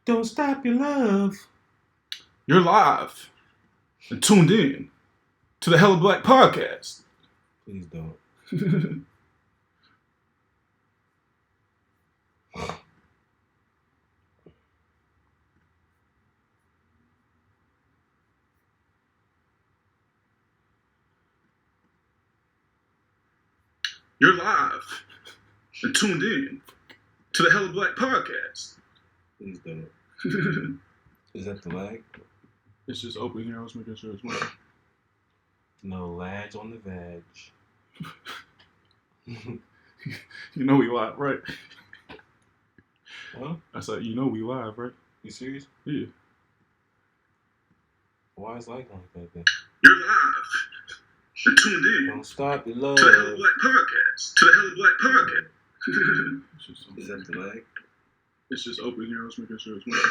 Don't stop your love. You're live and tuned in to the Hella Black Podcast. Please don't. You're live and tuned in to the Hella Black Podcast. Please don't. Is that the lag? It's just open here. I was making sure it's working. No lads on the vag. You know we live, right? Huh? I said, you know we live, right? You serious? Yeah. Why is lag like that then? You're live and tuned in Don't stop your love. to the Hella Black Podcast. To the Hella Black Podcast. Is that the lag? It's just open here. I was making sure it's working.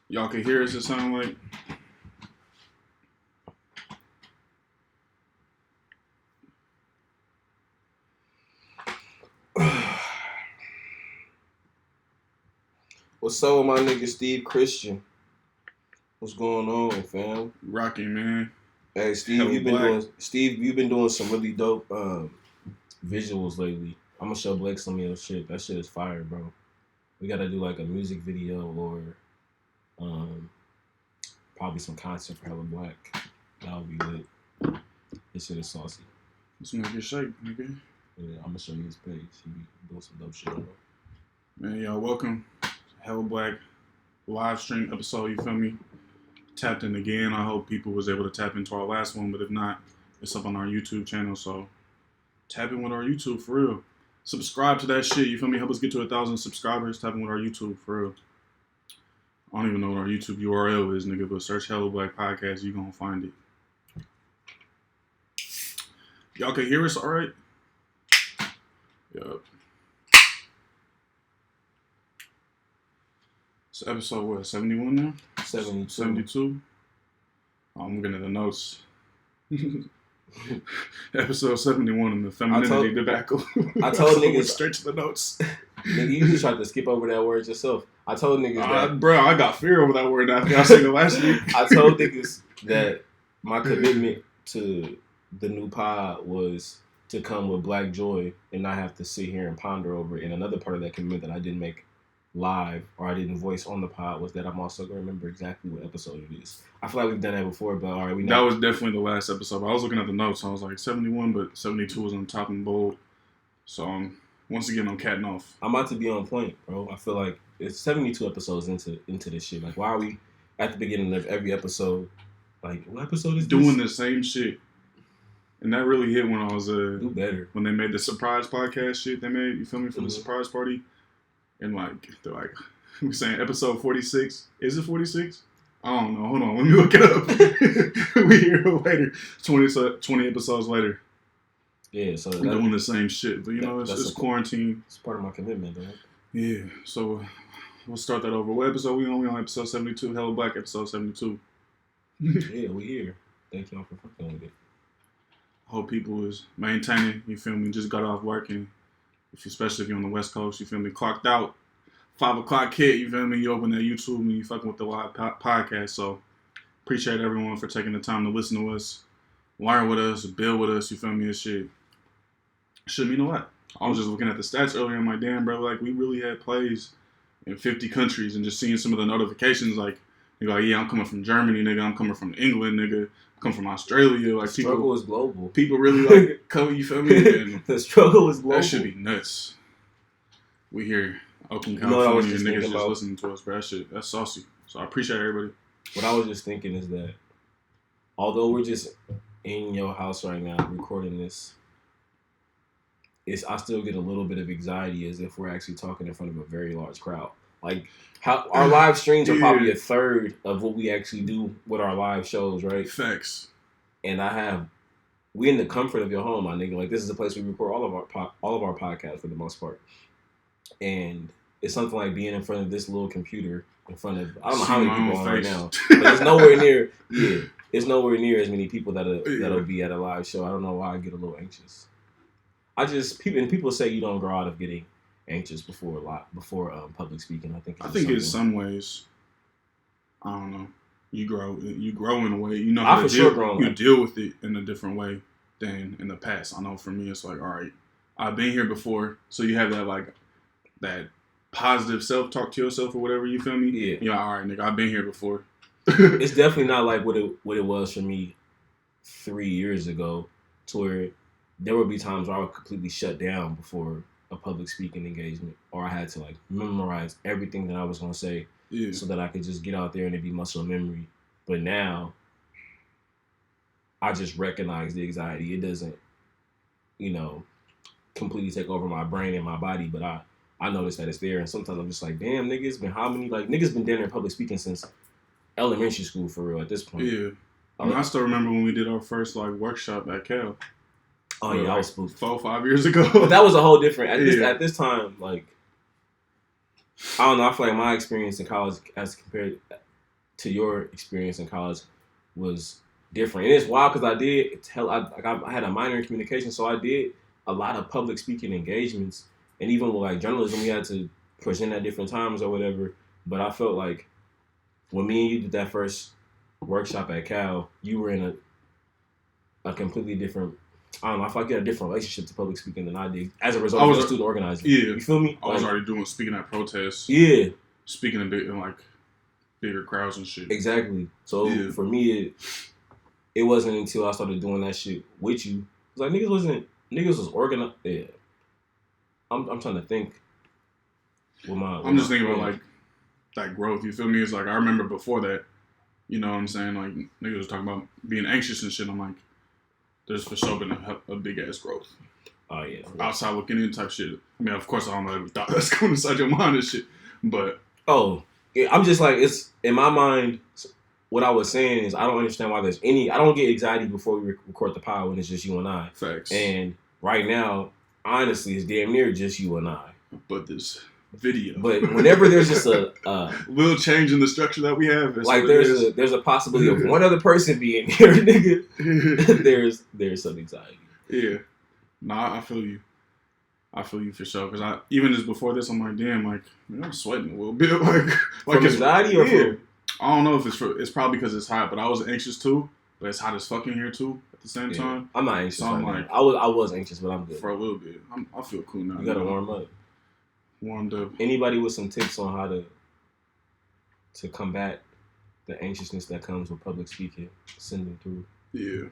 Y'all can hear us. It sound like. What's up with my nigga Steve Christian? What's going on, fam? Rocky, man. Hey, Steve, Hella you've Black. been doing some really dope visuals lately. I'm gonna show Blake some of your shit. That shit is fire, bro. We gotta do like a music video or probably some content for Hella Black. That would be lit. This shit is saucy. Let's make it shake, nigga. Yeah, I'm gonna show you his page. He be doing some dope shit, bro. Man, y'all, welcome to Hella Black live stream episode. You feel me? Tapped in again. I hope people was able to tap into our last one, but if not, it's up on our YouTube channel. So tap in with our YouTube for real. Subscribe to that shit. You feel me? Help us get to 1,000 subscribers. Tap in with our YouTube for real. I don't even know what our YouTube URL is, nigga, but search Hella Black Podcast. You gonna find it. Y'all can hear us all right? Yup. It's episode, what, 71 now? 72. 72? I'm looking at the notes. Episode 71 in the femininity debacle. I told Went niggas straight to the notes. Nigga, you just tried to skip over that word yourself. I told niggas that. Bro, I got fear over that word after I seen it last week. I told niggas that my commitment to the new pod was to come with black joy and not have to sit here and ponder over it. And another part of that commitment that I didn't make live or I didn't voice on the pod was that I'm also going to remember exactly what episode it is. I feel like we've done that before, but all right, we know. That was definitely the last episode. I was looking at the notes. I was like 71, but 72 was on top and bold. So, once again, I'm catting off. I'm about to be on point, bro. I feel like it's 72 episodes into this shit. Like, why are we at the beginning of every episode? Like, what episode is doing this? the same shit? And that really hit when I was Do better. when they made the surprise podcast shit they made. You feel me, for the surprise party? And like they're like, we're saying episode 46. Is it 46? I don't know. Hold on, let me look it up. We hear it later. 20 episodes later. Yeah, so We're doing the same shit, but you know, it's quarantine. It's part of my commitment, man. Yeah, so we'll start that over. What episode we on episode 72? Hella Black episode 72. Yeah, we here. Thank y'all for fucking with it. Hope people is maintaining. You feel me? Just got off working. Especially if you're on the West Coast, you feel me? Clocked out. 5 o'clock hit, you feel me? You open that YouTube and you fucking with the live podcast. So appreciate everyone for taking the time to listen to us, learn with us, build with us. You feel me? And shit. You know what? I was just looking at the stats earlier. I'm like, damn, bro, like we really had plays in 50 countries, and just seeing some of the notifications, like, you're like, yeah, I'm coming from Germany, nigga. I'm coming from England, nigga. I'm coming from Australia. Like, the struggle is global. People really like come. You feel me? And the struggle is global. that should be nuts. We here, Oakland, You know what I was California, just niggas thinking just about? listening to us, bro. That's saucy. So I appreciate everybody. What I was just thinking is that although we're just in your house right now recording this, I still get a little bit of anxiety as if we're actually talking in front of a very large crowd. Like, how our live streams are probably a third of what we actually do with our live shows, right? Facts. And we in the comfort of your home, my nigga. Like, this is the place we record all of our podcasts for the most part. And it's something like being in front of this little computer in front of, I don't know how many people are right now, but it's nowhere near. Yeah, it's nowhere near as many people that'll be at a live show. I don't know why I get a little anxious. people say you don't grow out of getting anxious before public speaking. I think in some ways, I don't know. You grow in a way. You know I how for to sure deal. grown. You deal with it in a different way than in the past. I know for me, it's like, all right, I've been here before, so you have that like that positive self talk to yourself or whatever. You feel me? Yeah. You're like, all right, nigga, I've been here before. It's definitely not like what it was for me 3 years ago, to where there would be times where I would completely shut down before a public speaking engagement, or I had to like memorize everything that I was gonna say, so that I could just get out there and it be muscle memory. But now, I just recognize the anxiety. It doesn't, completely take over my brain and my body, but I notice that it's there, and sometimes I'm just like, damn, niggas been how many niggas been down there in public speaking since elementary school for real at this point. Yeah. I still remember when we did our first workshop at Cal. Oh yeah, I was 4 or 5 years ago. But that was a whole different at this time. I don't know. I feel like my experience in college, as compared to your experience in college, was different. And it's wild because I had a minor in communication, so I did a lot of public speaking engagements, and even with journalism, we had to present at different times or whatever. But I felt like when me and you did that first workshop at Cal, you were in a completely different. I don't know. I feel like you had a different relationship to public speaking than I did as a result of the student organizing. Yeah, you feel me? I was already speaking at protests. Yeah, speaking in bigger crowds and shit. Exactly. So for me, it wasn't until I started doing that shit with you. It's like niggas was organized. Yeah. I'm trying to think. I'm just thinking about that growth. You feel me? It's like I remember before that. You know what I'm saying? Like niggas was talking about being anxious and shit. I'm like, there's for sure been a big ass growth. Oh yeah. Outside looking in type shit. I mean, of course I don't know every thought that's going inside your mind and shit. But I'm just like, it's in my mind. What I was saying is, I don't understand why there's any. I don't get anxiety before we record the pod when it's just you and I. Facts. And right now, honestly, it's damn near just you and I. But this video. But whenever there's just a little change in the structure that we have, there's a possibility of one other person being here, nigga. there's some anxiety. Yeah. Nah, I feel you. I feel you for sure. Because even just before this, I'm like, damn, I'm sweating a little bit. From anxiety or from? I don't know if it's probably because it's hot, but I was anxious too. But it's hot as fucking here too at the same time. I'm not anxious. So I'm I was anxious, but I'm good for a little bit. I feel cool now. You gotta warm up. Warmed up. Anybody with some tips on how to combat the anxiousness that comes with public speaking, send them through. Yeah.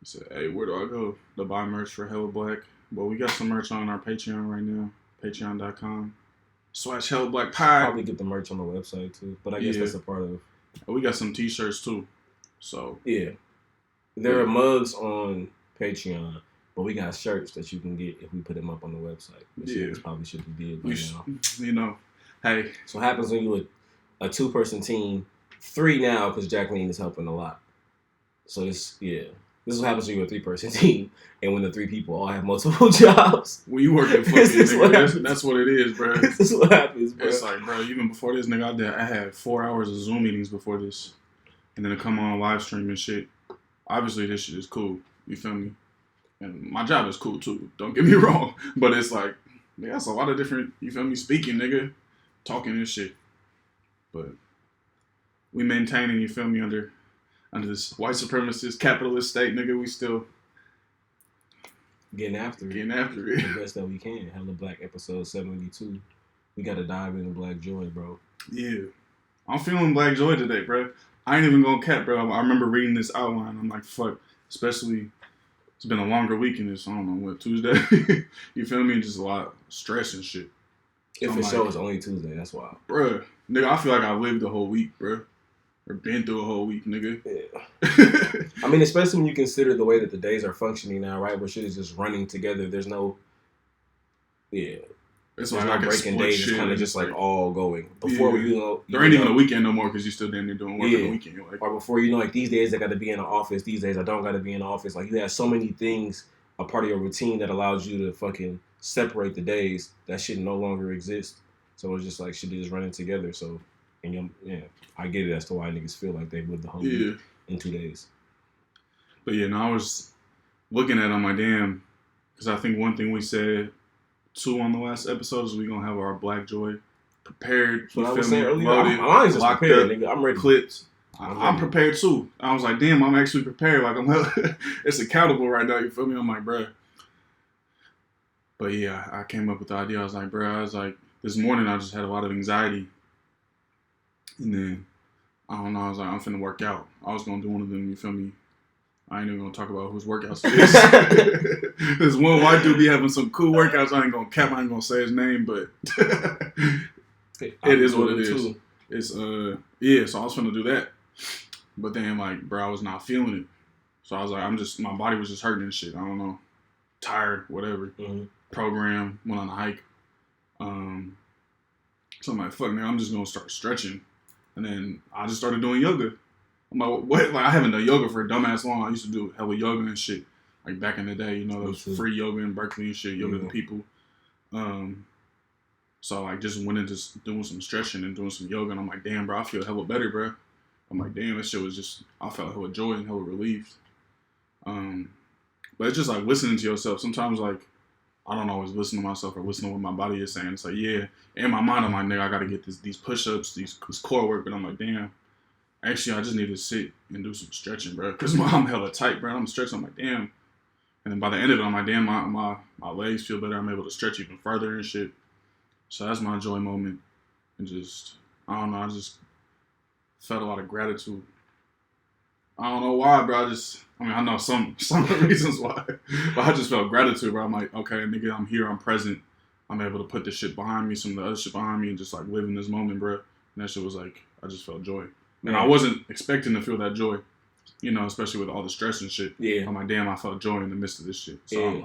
He said, hey, where do I go to buy merch for Hella Black? Well, we got some merch on our Patreon right now. Patreon.com/Hella Black Pie. Probably get the merch on the website too, but I guess that's a part of. We got some t-shirts too. So yeah, there are mugs on Patreon, but we got shirts that you can get if we put them up on the website. Which probably should be did by now. Hey. So what happens when you a 2-person team, 3 now because Jacqueline is helping a lot. So this is what happens when you're a 3-person team, and when the 3 people all have multiple jobs. When you work at fucking nigga, that's what it is, bro. This is what happens, bro. It's like, bro, even before this, nigga, I had 4 hours of Zoom meetings before this, and then to come on live stream and shit. Obviously, this shit is cool. You feel me? And my job is cool too. Don't get me wrong, but it's like, nigga, that's a lot of different. You feel me? Speaking, nigga, talking and shit. But we maintaining. You feel me? Under this white supremacist capitalist state, nigga, we still getting after it. The best that we can. Hella Black episode 72. We gotta dive into Black Joy, bro. Yeah. I'm feeling Black Joy today, bro. I ain't even gonna cap, bro. I remember reading this outline. I'm like, fuck. Especially, it's been a longer week in this, I don't know, Tuesday? You feel me? Just a lot of stress and shit. If the show is only Tuesday, that's wild. Bruh. Nigga, I feel like I lived the whole week, bruh. Or been through a whole week, nigga. Yeah. I mean, especially when you consider the way that the days are functioning now, right? Where shit is just running together. There's no, it's there's no breaking days. It's kind of just all going. Before there ain't even a weekend no more because you still damn near doing work on the weekend. Or before these days I got to be in the office. These days I don't got to be in the office. Like you have so many things a part of your routine that allows you to fucking separate the days. That shit no longer exists. So it's just like shit is running together. So. And I get it as to why niggas feel like they lived the whole week in 2 days. But yeah, no, I was looking at it, I'm like, damn, because I think one thing we said too on the last episode is we gonna have our Black Joy prepared. So I was saying earlier, loaded, I'm just prepared, nigga. I'm ready. Clips. I'm prepared too. I was like, damn, I'm actually prepared. Like it's accountable right now. You feel me? I'm like, bruh. But yeah, I came up with the idea. I was like, this morning I just had a lot of anxiety, and then I don't know. I was like, I'm finna work out. I was gonna do one of them. You feel me? I ain't even gonna talk about whose workouts it is. There's one white dude be having some cool workouts. I ain't gonna say his name, but it is what it is. Too. It's yeah. So I was finna do that, but then like, bro, I was not feeling it. So I was like, my body was just hurting and shit. I don't know, tired, whatever. Mm-hmm. Program, went on a hike. So I'm like, fuck, man, I'm just gonna start stretching, and then I just started doing yoga. I'm like, what? Like, I haven't done yoga for a dumbass long. I used to do hella yoga and shit, like back in the day. You know, there was free yoga in Berkeley and shit, yoga to people. So I like just went into doing some stretching and doing some yoga, and I'm like, damn, bro, I feel hella better, bro. I'm like, damn, that shit was just, I felt hella joy and hella relieved. But it's just like listening to yourself. Sometimes like, I don't always listen to myself or listen to what my body is saying. It's like, yeah, in my mind, I'm like, nigga, I got to get these push-ups, this core work. But I'm like, damn, actually, I just need to sit and do some stretching, bro. Because I'm hella tight, bro. I'm stretching. I'm like, damn. And then by the end of it, I'm like, damn, my legs feel better. I'm able to stretch even further and shit. So that's my joy moment. And just, I don't know, I just felt a lot of gratitude. I don't know why, bro. I know some of the reasons why. But I just felt gratitude, bro. I'm like, okay, nigga, I'm here, I'm present. I'm able to put this shit behind me, some of the other shit behind me, and just like live in this moment, bro. And that shit was like, I just felt joy. And I wasn't expecting to feel that joy, you know, especially with all the stress and shit. Yeah. I'm like, damn, I felt joy in the midst of this shit. So yeah.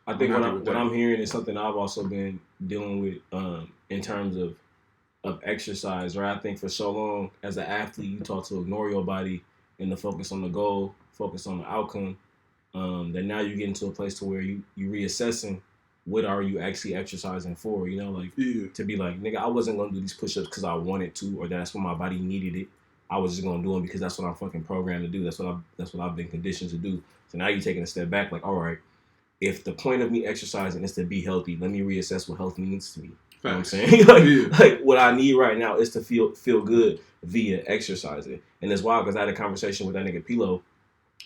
I think what I'm hearing is something I've also been dealing with in terms of exercise, right? I think for so long as an athlete, you taught to ignore your body and to focus on the goal, focus on the outcome. That now you get into a place to where you reassessing what are you actually exercising for, you know, like to be like, nigga, I wasn't going to do these push-ups because I wanted to or that's what my body needed it. I was just going to do them because that's what I'm fucking programmed to do. That's what I've been conditioned to do. So now you're taking a step back like, all right, if the point of me exercising is to be healthy, let me reassess what health means to me. You know what I'm saying? like what I need right now is to feel good via exercising. And it's wild because I had a conversation with that nigga Pilo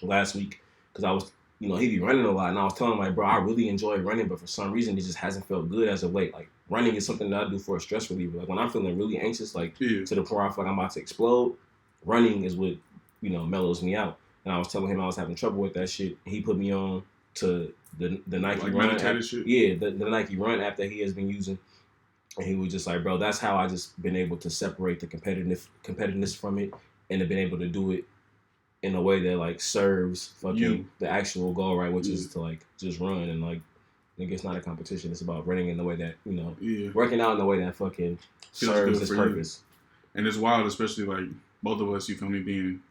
last week because I was, you know, he be running a lot. And I was telling him, like, bro, I really enjoy running, but for some reason, it just hasn't felt good as of late. Like, running is something that I do for a stress reliever. Like, when I'm feeling really anxious, like, to the point where I feel like I'm about to explode, running is what, you know, mellows me out. And I was telling him I was having trouble with that shit. He put me on to the Nike like Run app. Shit? Yeah, the Nike Run app that he has been using. And he was just like, bro, that's how I just been able to separate the competitiveness from it and have been able to do it in a way that like serves fucking the actual goal, right? Which is to like just run and like, nigga, it's not a competition. It's about running in the way that, you know, working out in the way that fucking serves its purpose. And it's wild, especially like both of us, you feel me, being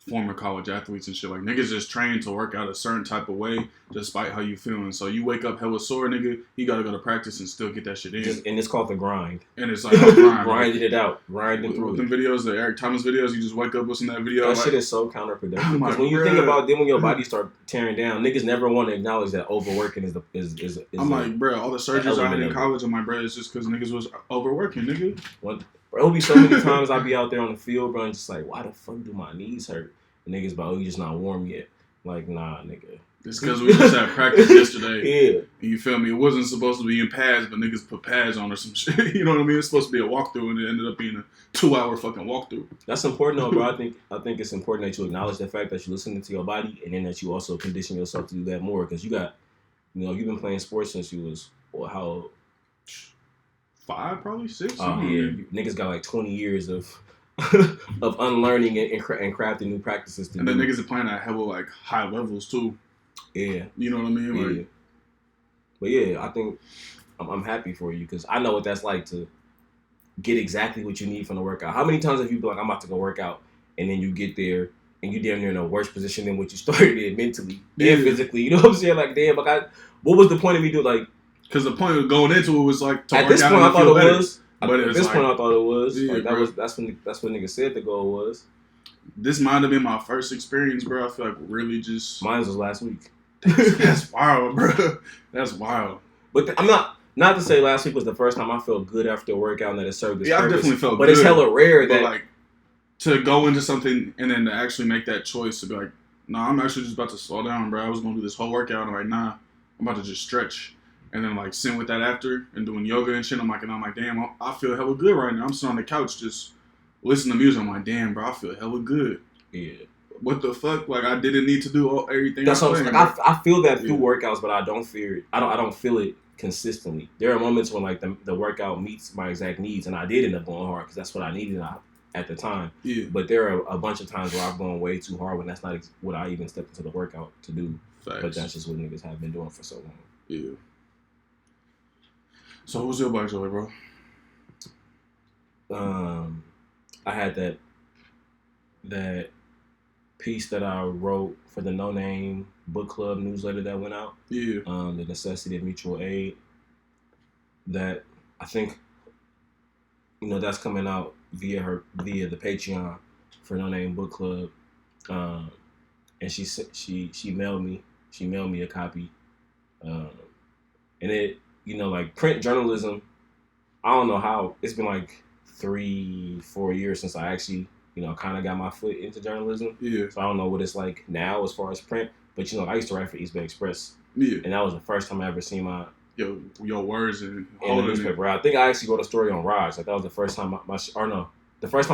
former college athletes and shit. Like, niggas just trained to work out a certain type of way despite how you feeling. So you wake up hella sore, nigga, you gotta go to practice and still get that shit in. And it's called the grind. And it's like a grind. Grinding it out. Grinding through it. With them videos, the Eric Thomas videos, you just wake up, what's in that video? That shit is so counterproductive. Because when you think about then when your body start tearing down, niggas never want to acknowledge that overworking is I'm like, bro, all the surgeries I had in college, I'm like, bro, it's just because niggas was overworking, nigga. Bro, it'll be so many times I be out there on the field, bro, and just like, why the fuck do my knees hurt? And niggas about, oh, you just not warm yet. Like, nah, nigga. It's because we just had practice yesterday. Yeah. You feel me? It wasn't supposed to be in pads, but niggas put pads on or some shit. You know what I mean? It's supposed to be a walkthrough, and it ended up being a 2-hour fucking walkthrough. That's important, though, bro. I think it's important that you acknowledge the fact that you're listening to your body, and then that you also condition yourself to do that more. Because you got, you know, you've been playing sports since you was, well, how old? 5, probably 6. Oh, yeah. Niggas got like 20 years of unlearning and crafting new practices to and then niggas are playing at hella like high levels too. Yeah. You know what I mean? Yeah. Like, but yeah, I think I'm happy for you because I know what that's like to get exactly what you need from the workout. How many times have you been like, I'm about to go work out, and then you get there and you damn near in a worse position than what you started in mentally and physically? You know what I'm saying? Like, damn, like, what was the point of me doing like? Because the point of going into it was like to at work this out point I thought it was. But at this point, I thought it was. Yeah, like, that's what niggas said the goal was. this might have been my first experience, bro. I feel like really just Mine was last week. that's wild, bro. That's wild. But I'm not to say last week was the first time I felt good after a workout and that it served its Yeah, I purpose. definitely felt but good. It's hella rare But that like to go into something and then to actually make that choice to be like, nah, I'm actually just about to slow down, bro. I was gonna do this whole workout and I'm like, nah, I'm about to just stretch. And then like sitting with that after and doing yoga and shit. I'm like, damn, I feel hella good right now. I'm sitting on the couch just listening to music. I'm like, damn, bro, I feel hella good. Yeah. What the fuck? Like I didn't need to do everything. That's what I'm saying. I feel that through Yeah. workouts, but I don't fear it. I don't feel it consistently. There are moments when like the workout meets my exact needs, and I did end up going hard because that's what I needed at the time. Yeah. But there are a bunch of times where I've gone way too hard when that's not what I even stepped into the workout to do. Facts. But that's just what niggas have been doing for so long. Yeah. So what was your Black Joy, bro? I had that piece that I wrote for the No Name Book Club newsletter that went out. Yeah. The necessity of mutual aid. That I think, that's coming out via the Patreon for No Name Book Club. And she mailed me a copy. And it, like print journalism, I don't know how, it's been like 3-4 years since I actually, kind of got my foot into journalism. Yeah. So I don't know what it's like now as far as print. But, I used to write for East Bay Express. Yeah. And that was the first time I ever seen your words and in the newspaper. I think I actually wrote a story on Raj. Like that was the first time the first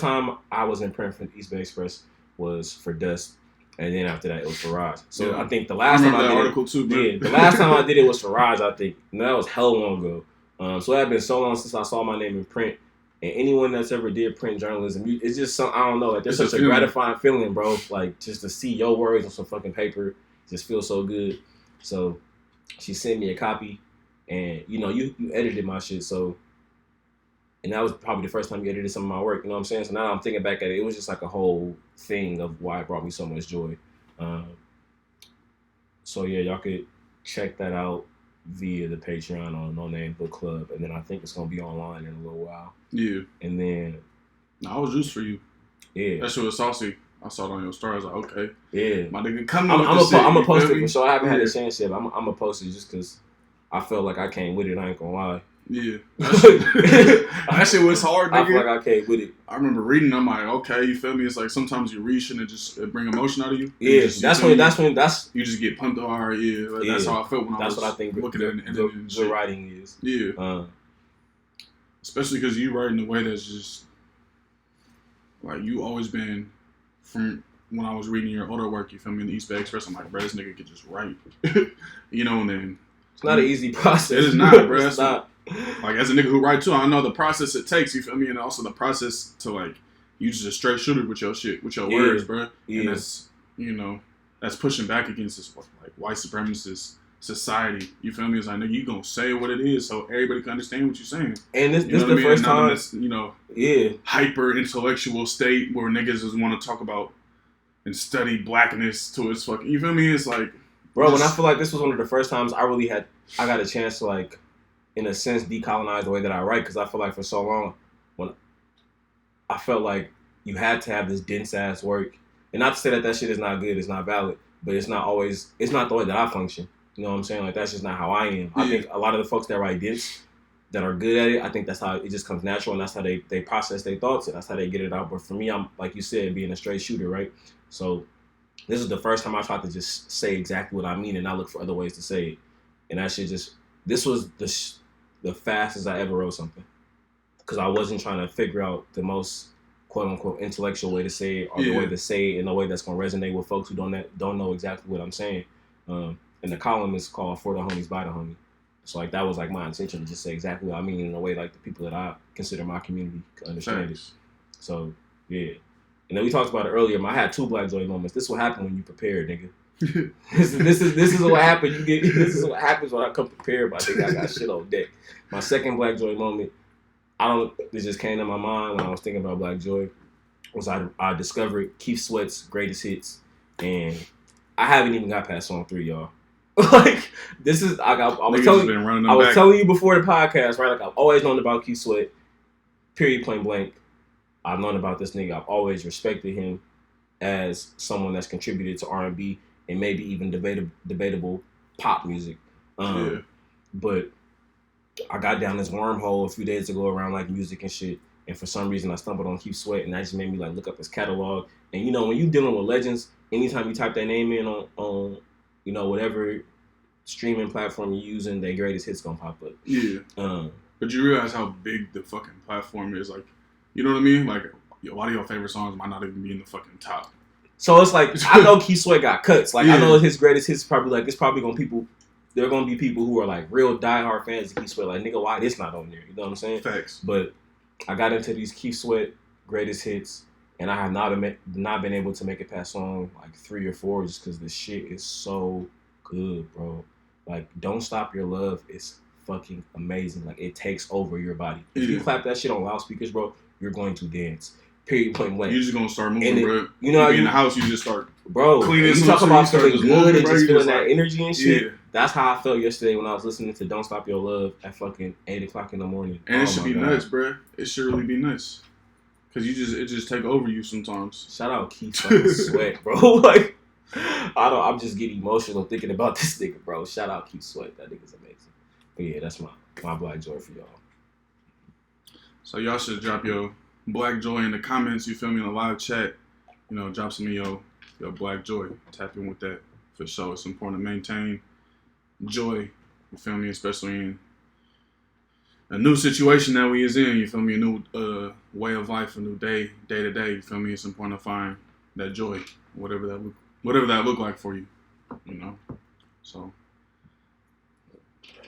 time I was in print for East Bay Express was for Dust. And then after that, it was for Raj. So yeah. I think the last time I did article too, bro. Yeah, the last time I did it was for Raj, I think. And that was hell long ago. So it had been so long since I saw my name in print. And anyone that's ever did print journalism, it's just I don't know. Like there's such a gratifying feeling, bro. Like just to see your words on some fucking paper just feels so good. So she sent me a copy, and you edited my shit. So, and that was probably the first time you edited some of my work. You know what I'm saying? So now I'm thinking back at it. It was just like a whole thing of why it brought me so much joy. So yeah, y'all could check that out via the Patreon on No Name Book Club, and then I think it's gonna be online in a little while. Yeah. And then I was juiced for you. Yeah. That shit was saucy. I saw it on your story. I was like, okay. Yeah. My nigga coming. I'm gonna post it for sure. I haven't had a chance yet. I'm gonna post it just because I felt like I came with it. I ain't gonna lie. Yeah. That shit was hard, nigga. I feel like I came with it. I remember reading. I'm like, okay, you feel me? It's like sometimes you read shit and it bring emotion out of you. Yeah. That's when you just get pumped. All right, yeah. Like, that's how I felt when I was. That's what I think. Looking at the writing is. Yeah. Especially because you write in a way that's just like you always been from when I was reading your older work. You feel me? In the East Bay Express, I'm like, bro, this nigga could just write. And then it's not an easy process. It is not, bro. It's not. Like as a nigga who write too, I know the process it takes. You feel me? And also the process to like you just a straight shooter with your shit, with your words, bro. Yeah. And that's that's pushing back against this like white supremacist society. You feel me? It's like, nigga, you gonna say what it is so everybody can understand what you're saying. And this is the first time. This, hyper intellectual state where niggas just want to talk about and study blackness to its fucking. You feel me? It's like, bro, when I feel like this was one of the first times I got a chance to like, in a sense, decolonize the way that I write, because I feel like for so long, when I felt like you had to have this dense ass work, and not to say that shit is not good, it's not valid, but it's not the way that I function. You know what I'm saying? Like that's just not how I am. Yeah. I think a lot of the folks that write dense, that are good at it, I think that's how it just comes natural, and that's how they process their thoughts, and that's how they get it out. But for me, I'm like you said, being a straight shooter, right? So this is the first time I tried to just say exactly what I mean and not look for other ways to say it. And that shit this was the fastest I ever wrote something, because I wasn't trying to figure out the most quote unquote intellectual way to say it, or the way to say it in a way that's gonna resonate with folks who don't know exactly what I'm saying. And the column is called For the Homies by the Homie. So like that was like my intention to just say exactly what I mean in a way like the people that I consider my community can understand it. So yeah. And then we talked about it earlier. I had 2 Black Joy moments. This is what happened when you prepare, nigga. this is what happened. This is what happens when I come prepared. But I think I got shit on deck. My second Black Joy moment, it just came to my mind when I was thinking about Black Joy, was I discovered Keith Sweat's Greatest Hits, and I haven't even got past song 3, y'all. Like this is I was telling you before the podcast, right? Like I've always known about Keith Sweat, period, plain blank. I've known about this nigga. I've always respected him as someone that's contributed to R&B and maybe even debatable pop music. But I got down this wormhole a few days ago around like music and shit, and for some reason I stumbled on Keith Sweat, and that just made me like look up his catalog. And you know, when you dealing with legends, anytime you type that name in on you know, whatever streaming platform you're using, their greatest hits gonna pop up. Yeah. But you realize how big the fucking platform is, like, you know what I mean? Like, a lot of your favorite songs might not even be in the fucking top. So it's like, I know Keith Sweat got cuts. Like, I know his greatest hits probably like, it's probably gonna there are gonna be people who are like real diehard fans of Keith Sweat. Like, nigga, why this not on there? You know what I'm saying? Facts. But I got into these Keith Sweat greatest hits, and I have not been able to make it past song like 3 or 4 just because the shit is so good, bro. Like, Don't Stop Your Love is fucking amazing. Like, it takes over your body. If you clap that shit on loudspeakers, bro, you're going to dance. Period, point blank. You're just gonna start moving, bro. You know, you in the house, you just start, bro. Cleaning. You talk about feeling good and just feeling that like, energy and shit. Yeah. That's how I felt yesterday when I was listening to Don't Stop Your Love at fucking 8 o'clock in the morning. And it should be nuts, bro. It should really be nuts. Cause it just take over you sometimes. Shout out Keith fucking Sweat, bro. Like, I'm just getting emotional thinking about this nigga, bro. Shout out Keith Sweat. That nigga's amazing. But yeah, that's my Black Joy for y'all. So y'all should drop your Black Joy in the comments, you feel me, in the live chat. You know, drop some of your Black Joy. Tap in with that for sure. It's important to maintain joy, you feel me, especially in a new situation that we is in, you feel me, a new way of life, a new day to day, you feel me. It's important to find that joy, whatever that look like for you, you know. So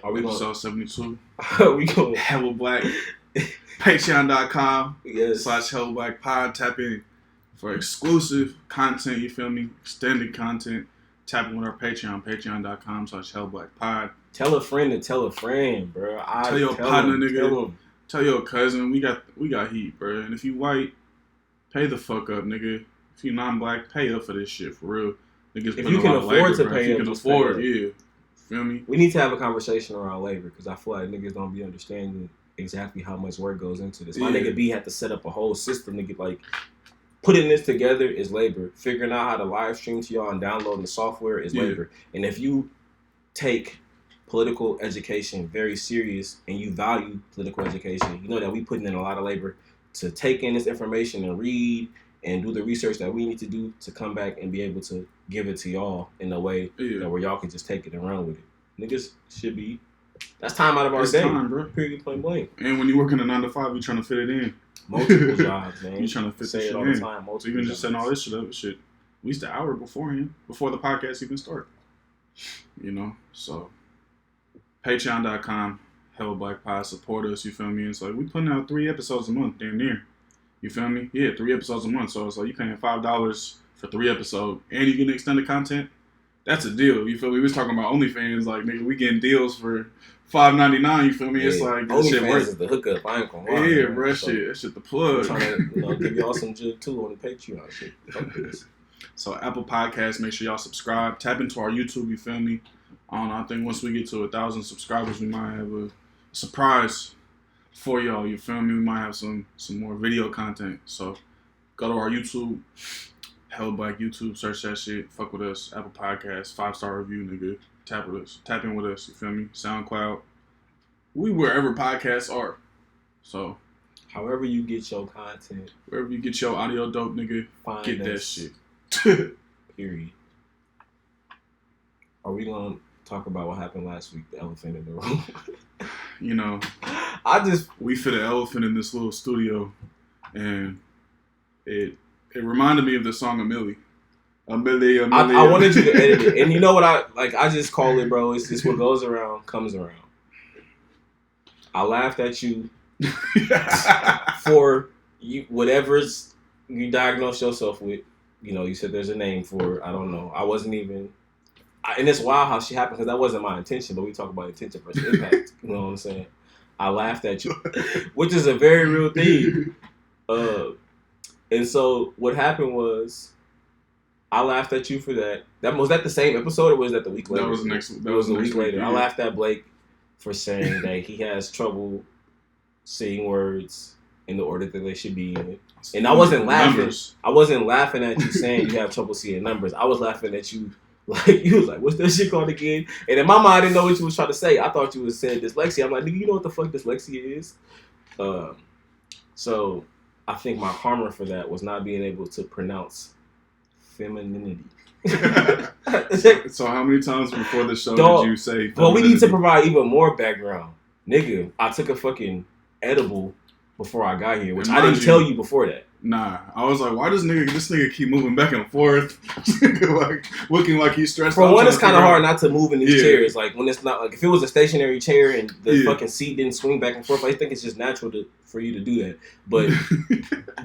are we episode 72? We going Hella Black. Patreon.com yes. /Hella Black Pod. Tap in for exclusive content, you feel me, extended content. Tap in with our Patreon, patreon.com /Hella Black Pod. Tell a friend to tell a friend, bro. Tell your partner, nigga. Tell your cousin. We got heat, bro. And if you white, pay the fuck up, nigga. If you non-black, pay up for this shit, for real. Niggas if you can afford to pay, if you can afford, yeah. Feel me? We need to have a conversation around labor because I feel like niggas don't be understanding exactly how much work goes into this. My nigga B had to set up a whole system to get like putting this together is labor. Figuring out how to live stream to y'all and downloading the software is labor. And if you take political education very serious and you value political education, you know that we putting in a lot of labor to take in this information and read and do the research that we need to do to come back and be able to give it to y'all in a way that where y'all can just take it and run with it. Niggas should be. That's time out of our day. Time, bro. Period, point blank. And when you working a 9 to 5, you trying to fit it in. Multiple jobs, man. You trying to fit say this it shit all in. the time. Multiple so you can just jobs. set all this shit up. Shit, at least an hour beforehand, before the podcast even start. You know, so Patreon.com Hella Black Pod, support us. You feel me? It's like we putting out 3 episodes a month, damn near. You feel me? Yeah, 3 episodes a month. So it's like you paying $5 for 3 episodes, and you getting extended content. That's a deal. You feel me? We was talking about OnlyFans, like nigga, we getting deals for $5.99. You feel me? Yeah. It's like this shit OnlyFans worth. is the hookup. I ain't gonna lie. Yeah, man. bro, So, that shit the plug. I'm trying to give y'all some jig too on the Patreon shit. Fuck this. So Apple Podcasts, make sure y'all subscribe. Tap into our YouTube. You feel me? I don't know. I think once we get to 1,000 subscribers, we might have a surprise for y'all. You feel me? We might have some more video content. So go to our YouTube. Hella Black YouTube, search that shit. Fuck with us. Apple Podcasts, 5-star review, nigga. Tap with us. Tap in with us. You feel me? SoundCloud. We wherever podcasts are. So however you get your content, wherever you get your audio dope, nigga, get that shit. Period. Are we gonna talk about what happened last week? The elephant in the room. You know, we fit an elephant in this little studio, and it reminded me of the song Amelie. Amelie. I wanted you to edit it, and you know what I just call it, bro. It's just what goes around comes around. I laughed at you for you whatever's you diagnosed yourself with. You know, you said there's a name for it. I don't know. I wasn't even. And it's wild how she happened because that wasn't my intention. But we talk about intention versus impact. You know what I'm saying? I laughed at you, which is a very real thing. And so what happened was, I laughed at you for that. Was that the same episode or was that the week later? That was the next. That was a week later. Yeah. I laughed at Blake for saying that he has trouble seeing words in the order that they should be in. And I wasn't laughing. Numbers. I wasn't laughing at you saying you have trouble seeing numbers. I was laughing at you. Like, you was like, what's that shit called again? And in my mind, I didn't know what you was trying to say. I thought you was saying dyslexia. I'm like, nigga, you know what the fuck dyslexia is? So I think my karma for that was not being able to pronounce femininity. So how many times before the show did you say? Well, we need to provide even more background, nigga. I took a fucking edible before I got here, which I didn't tell you before that. Nah, I was like, why does this nigga keep moving back and forth, like looking like he's stressed out? For one, it's kind of hard not to move in these chairs. Like when it's not like if it was a stationary chair and the fucking seat didn't swing back and forth, I think it's just natural for you to do that. But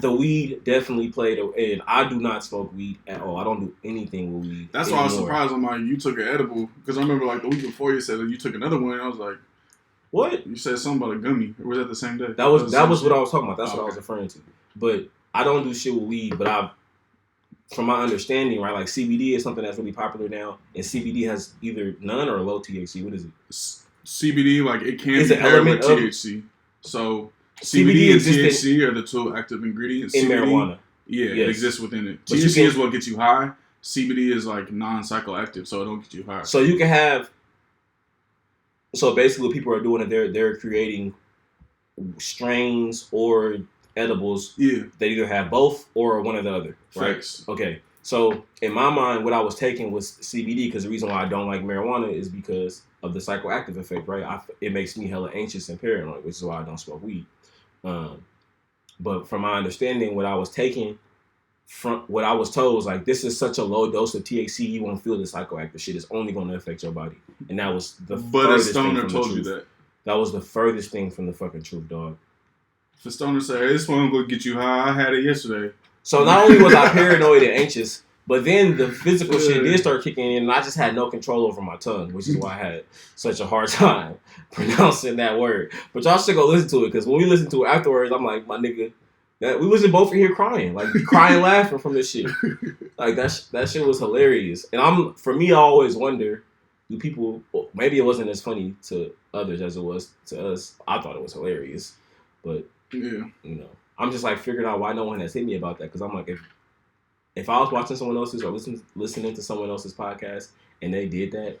the weed definitely played, and I do not smoke weed at all. I don't do anything with weed. That's why I was surprised. I'm like, you took an edible because I remember like the week before you said that you took another one. And I was like, what? You said something about a gummy. Or was that the same day? That was what I was talking about. That's what I was referring to. But I don't do shit with weed, but from my understanding, right, like CBD is something that's really popular now, and CBD has either none or low THC. What is it? CBD, like it can be paired with THC. So CBD and THC are the two active ingredients in marijuana. Yeah, it exists within it. But THC is what gets you high. CBD is like non-psychoactive, so it don't get you high. So you can have. So basically, what people are doing is they're creating strains or edibles that either have both or one or the other, right? Facts. Okay, so in my mind, what I was taking was CBD because the reason why I don't like marijuana is because of the psychoactive effect, right? It makes me hella anxious and paranoid, which is why I don't smoke weed. But from my understanding, what I was taking from what I was told was like, this is such a low dose of THC, you won't feel the psychoactive shit. It's only going to affect your body, and that was the. But a stoner told you that. That was the furthest thing from the fucking truth, dog. If a stoner say, hey, this one gonna get you high, I had it yesterday. So not only was I paranoid and anxious, but then the physical shit did start kicking in, and I just had no control over my tongue, which is why I had such a hard time pronouncing that word. But y'all should go listen to it, because when we listen to it afterwards, I'm like, my nigga, we wasn't both in here crying, laughing from this shit. Like that shit was hilarious. And for me, I always wonder, do people? Well, maybe it wasn't as funny to others as it was to us. I thought it was hilarious, but. Yeah, I'm just like figuring out why no one has hit me about that, because I'm like, if I was watching someone else's or listening to someone else's podcast and they did that,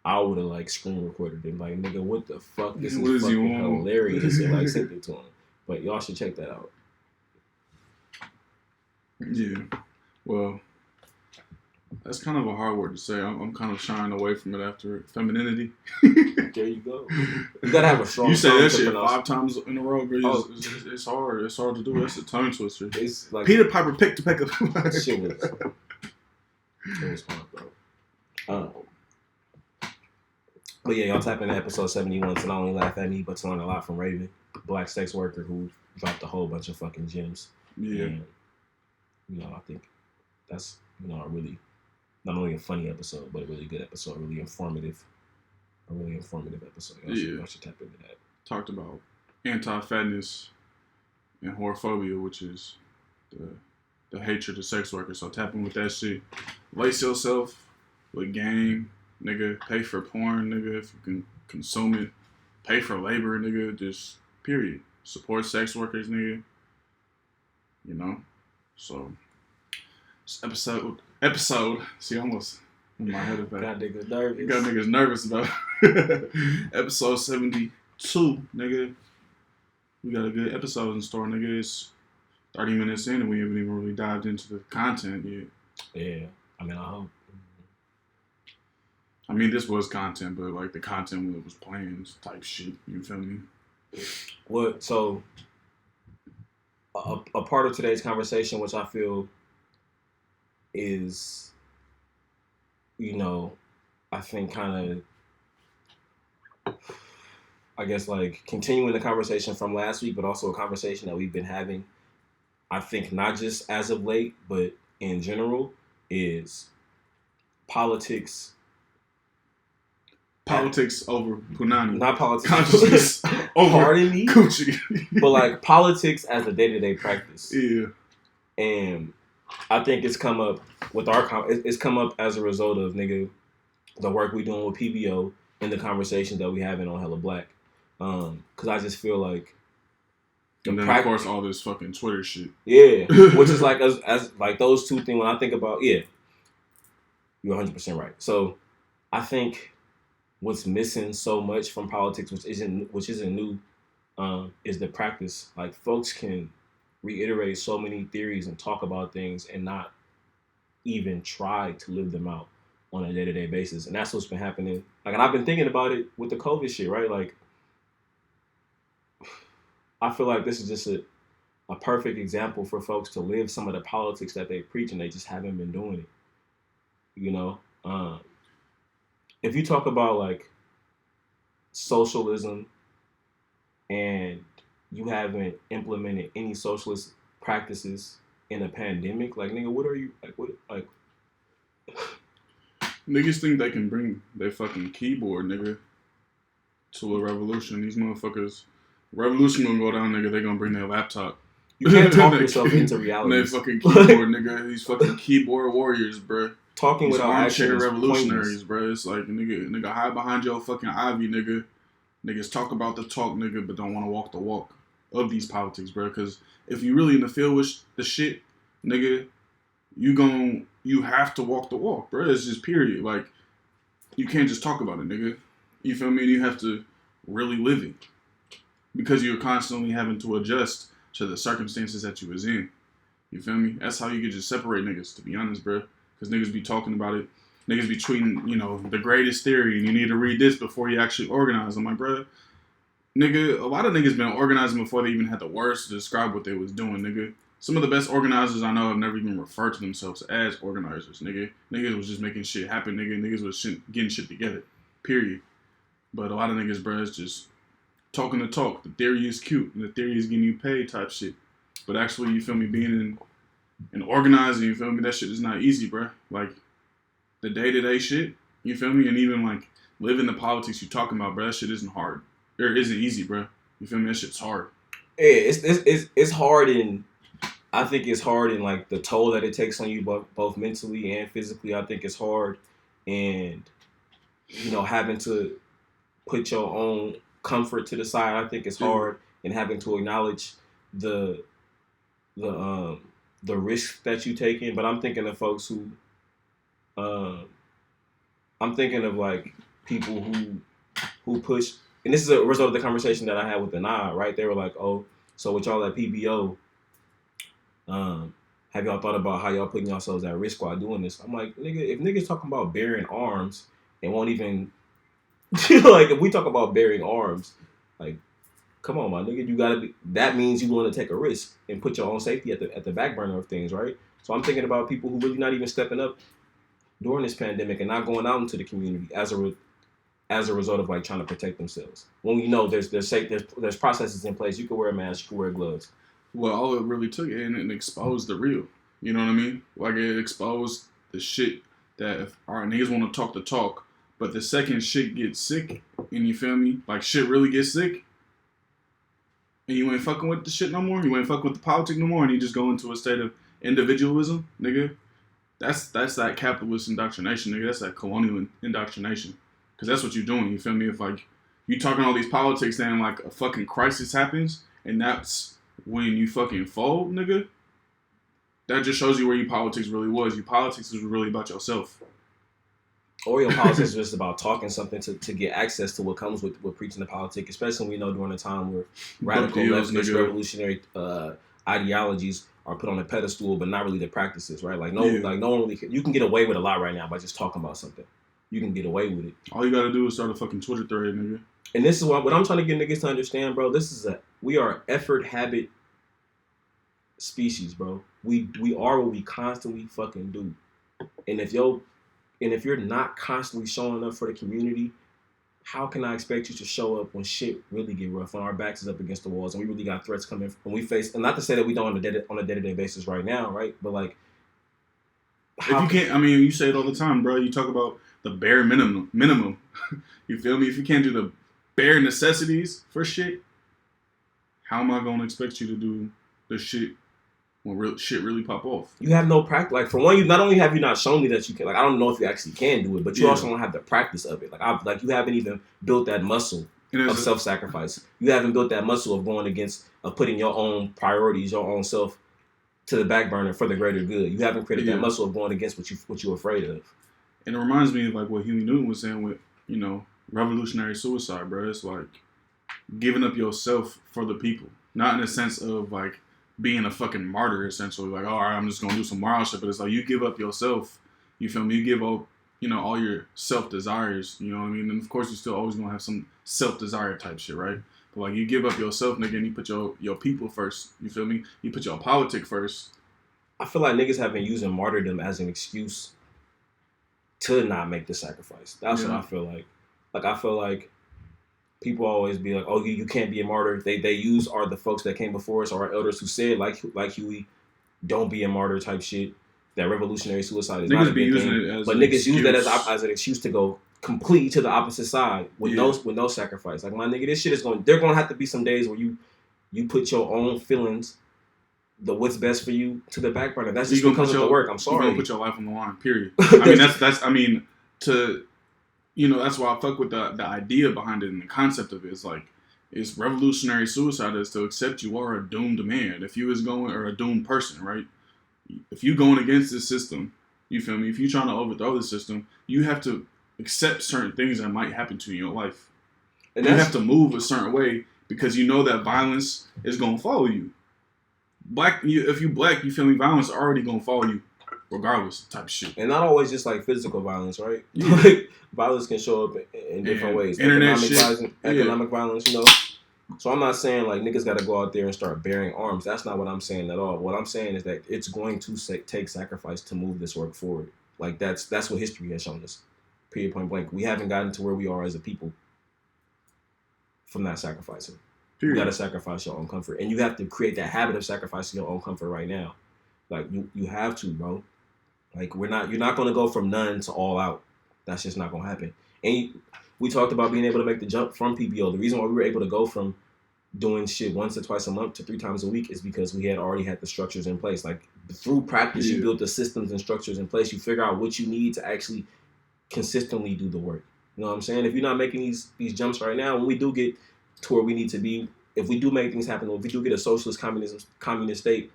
I would have like screen recorded them, like, nigga, what the fuck? This is fucking hilarious, and like sent it to them. But y'all should check that out. Yeah, well, that's kind of a hard word to say. I'm kind of shying away from it after femininity. There you go. You gotta have a strong. You say that shit 5 times in a row, bro. It's hard. It's hard to do. That's a tongue twister. It's like Peter Piper picked to pick up. Shit was hard, bro. But yeah, y'all tap into episode 71 to not only laugh at me, but to learn a lot from Raven, black sex worker who dropped a whole bunch of fucking gems. Yeah. And, I think that's a really. Not only a funny episode, but a really good episode, a really informative episode. Y'all should tap into that. Talked about anti-fatness and whorephobia, which is the hatred of sex workers. So tap in with that shit. Lace yourself with game, nigga. Pay for porn, nigga, if you can consume it. Pay for labor, nigga. Just period. Support sex workers, nigga. So this episode. See, almost in my head about got niggas nervous. Got niggas nervous about episode 72, nigga. We got a good episode in store, nigga. It's 30 minutes in and we haven't even really dived into the content yet. Yeah, I hope. This was content, but like the content when it was plans type shit. You feel me? What? So a part of today's conversation, which I feel is, I think kind of, I guess like continuing the conversation from last week, but also a conversation that we've been having, I think not just as of late, but in general, is politics. Politics over Punani. Not politics. Consciousness over Pardon me? Coochie. But like politics as a day-to-day practice. Yeah. And I think it's come up with it's come up as a result of, nigga, the work we doing with PBO and the conversations that we having on Hella Black. Because I just feel like And then, of course, all this fucking Twitter shit. Yeah, which is like as like those two things. When I think about, you're 100% right. So I think what's missing so much from politics, which isn't new, is the practice. Like folks can reiterate so many theories and talk about things and not even try to live them out on a day-to-day basis. And that's what's been happening. Like, and I've been thinking about it with the COVID shit, right? Like, I feel like this is just a perfect example for folks to live some of the politics that they preach, and they just haven't been doing it. You know, if you talk about like socialism and you haven't implemented any socialist practices in a pandemic, like, nigga, what are you like? What like? Niggas think they can bring their fucking keyboard, nigga, to a revolution. These motherfuckers, revolution gonna go down, nigga. They gonna bring their laptop. You can't talk yourself into reality. They fucking keyboard, nigga. These fucking keyboard warriors, bro. Talking These without armchair action revolutionaries, bro. It's like, nigga, hide behind your fucking ivy, nigga. Niggas talk about the talk, nigga, but don't want to walk the walk of these politics, bro. Because if you really in the field with the shit, nigga, you have to walk the walk, bro. It's just period. Like, you can't just talk about it, nigga. You feel me? You have to really live it. Because you're constantly having to adjust to the circumstances that you was in. You feel me? That's how you could just separate niggas, to be honest, bro. Because niggas be talking about it. Niggas be tweeting, the greatest theory, and you need to read this before you actually organize. I'm like, bro, nigga, a lot of niggas been organizing before they even had the words to describe what they was doing, nigga. Some of the best organizers I know have never even referred to themselves as organizers, nigga. Niggas was just making shit happen, nigga. Niggas was getting shit together, period. But a lot of niggas, bro, is just talking the talk. The theory is cute, and the theory is getting you paid type shit. But actually, you feel me, being in organizing, you feel me, that shit is not easy, bro. Like, the day-to-day shit, you feel me, and even, like, living the politics you talking about, bro, that shit isn't hard. Or isn't easy, bro. You feel me? That shit's hard. Yeah, it's hard, and I think it's hard in, like, the toll that it takes on you both mentally and physically. I think it's hard, and, having to put your own comfort to the side, I think it's hard, and having to acknowledge the risk that you taking. But I'm thinking of folks who, I'm thinking of like people who push, and this is a result of the conversation that I had with the Nod, right? They were like, oh, so with y'all at PBO, have y'all thought about how y'all putting yourselves at risk while doing this? I'm like, nigga, if niggas talking about bearing arms and won't even, like, if we talk about bearing arms, like, come on, my nigga, you gotta be. That means you want to take a risk and put your own safety at the back burner of things, right? So I'm thinking about people who really not even stepping up during this pandemic and not going out into the community as a result of like trying to protect themselves. When we know there's processes in place, you can wear a mask, you can wear gloves. Well, all it really took and exposed the real. You know what I mean? Like, it exposed the shit that if our niggas want to talk the talk, but the second shit gets sick, and you feel me, like shit really gets sick, and you ain't fucking with the shit no more, you ain't fucking with the politics no more, and you just go into a state of individualism, nigga. That's that capitalist indoctrination, nigga. That's that colonial indoctrination. Because that's what you're doing, you feel me? If, like, you talking all these politics and, like, a fucking crisis happens, and that's when you fucking fold, nigga, that just shows you where your politics really was. Your politics was really about yourself. Or your politics is just about talking something to get access to what comes with preaching the politics, especially when we know during a time where radical leftist revolutionary ideologies are put on a pedestal, but not really the practices, right? Like no one really. You can get away with a lot right now by just talking about something. You can get away with it. All you gotta do is start a fucking Twitter thread, nigga. And this is what I'm trying to get niggas to understand, bro. We are effort habit species, bro. We are what we constantly fucking do. And if you're not constantly showing up for the community, how can I expect you to show up when shit really get rough, when our backs is up against the walls and we really got threats coming, when we face, and not to say that we don't on a day-to-day basis right now, right? But like, if you can't, I mean, you say it all the time, bro. You talk about the bare minimum. You feel me? If you can't do the bare necessities for shit, how am I going to expect you to do the shit when shit really pop off? You have no practice. Like, for one, not only have you not shown me that you can, like, I don't know if you actually can do it, but you also don't have the practice of it. Like, you haven't even built that muscle. of self-sacrifice. You haven't built that muscle of of putting your own priorities, your own self to the back burner for the greater good. You haven't created that muscle of going against what you're afraid of. And it reminds me of like what Huey Newton was saying with, revolutionary suicide, bro. It's like giving up yourself for the people. Not in the sense of like being a fucking martyr, essentially. Like, all right, I'm just gonna do some wild shit. But it's like you give up yourself. You feel me? You give up, all your self desires. You know what I mean? And of course, you still always gonna have some self desire type shit, right? But like you give up yourself, nigga, and you put your people first. You feel me? You put your politic first. I feel like niggas have been using martyrdom as an excuse to not make the sacrifice. That's what I feel like. Like, I feel like people always be like, oh, you can't be a martyr. They are the folks that came before us, or our elders who said, like Huey, don't be a martyr type shit. That revolutionary suicide is not a good thing. But niggas use that as an excuse to go completely to the opposite side with no sacrifice. Like, my nigga, this shit they're going to have to be some days where you put your own feelings, the what's best for you, to the back burner. That's just because of the work. I'm sorry. You're going to put your life on the line, period. I mean, that's why I fuck with the idea behind it and the concept of it. It's like, it's revolutionary suicide is to accept you are a doomed man. If you is going, or a doomed person, right? If you going against this system, you feel me? If you trying to overthrow the system, you have to accept certain things that might happen to you in your life. And you have to move a certain way because you know that violence is going to follow you. If you black, you feel me? Violence is already going to follow you. Regardless type of shit. And not always just like physical violence, right? Yeah. Like, violence can show up in different ways. Economic violence, So I'm not saying like niggas got to go out there and start bearing arms. That's not what I'm saying at all. What I'm saying is that it's going to take sacrifice to move this work forward. Like that's what history has shown us. Period, point blank. We haven't gotten to where we are as a people from not sacrificing. Period. You got to sacrifice your own comfort. And you have to create that habit of sacrificing your own comfort right now. Like, you have to, bro. Like, you're not going to go from none to all out. That's just not going to happen. And we talked about being able to make the jump from PBO. The reason why we were able to go from doing shit once or twice a month to 3 times a week is because we had already had the structures in place. Like, through practice, you build the systems and structures in place. You figure out what you need to actually consistently do the work. You know what I'm saying? If you're not making these jumps right now, when we do get to where we need to be, if we do make things happen, if we do get a socialist communist state,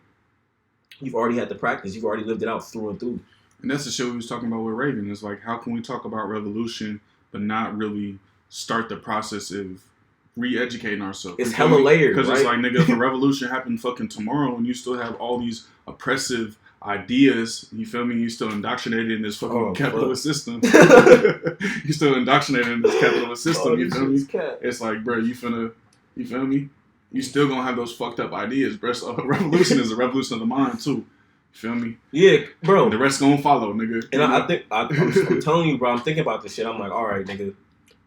you've already had the practice. You've already lived it out through and through. And that's the shit we was talking about with Raven. It's like, how can we talk about revolution but not really start the process of re-educating ourselves? It's hella layered, because right? It's like, nigga, if a revolution happened fucking tomorrow and you still have all these oppressive ideas, you feel me? You still indoctrinated in this fucking capitalist system. You still indoctrinated in this capitalist system, you feel me? It's like, bro, you feel me? You still gonna have those fucked up ideas, bro. So a revolution is a revolution of the mind too. You feel me? Yeah, bro. And the rest gonna follow, nigga. And I'm telling you, bro. I'm thinking about this shit. I'm like, all right, nigga.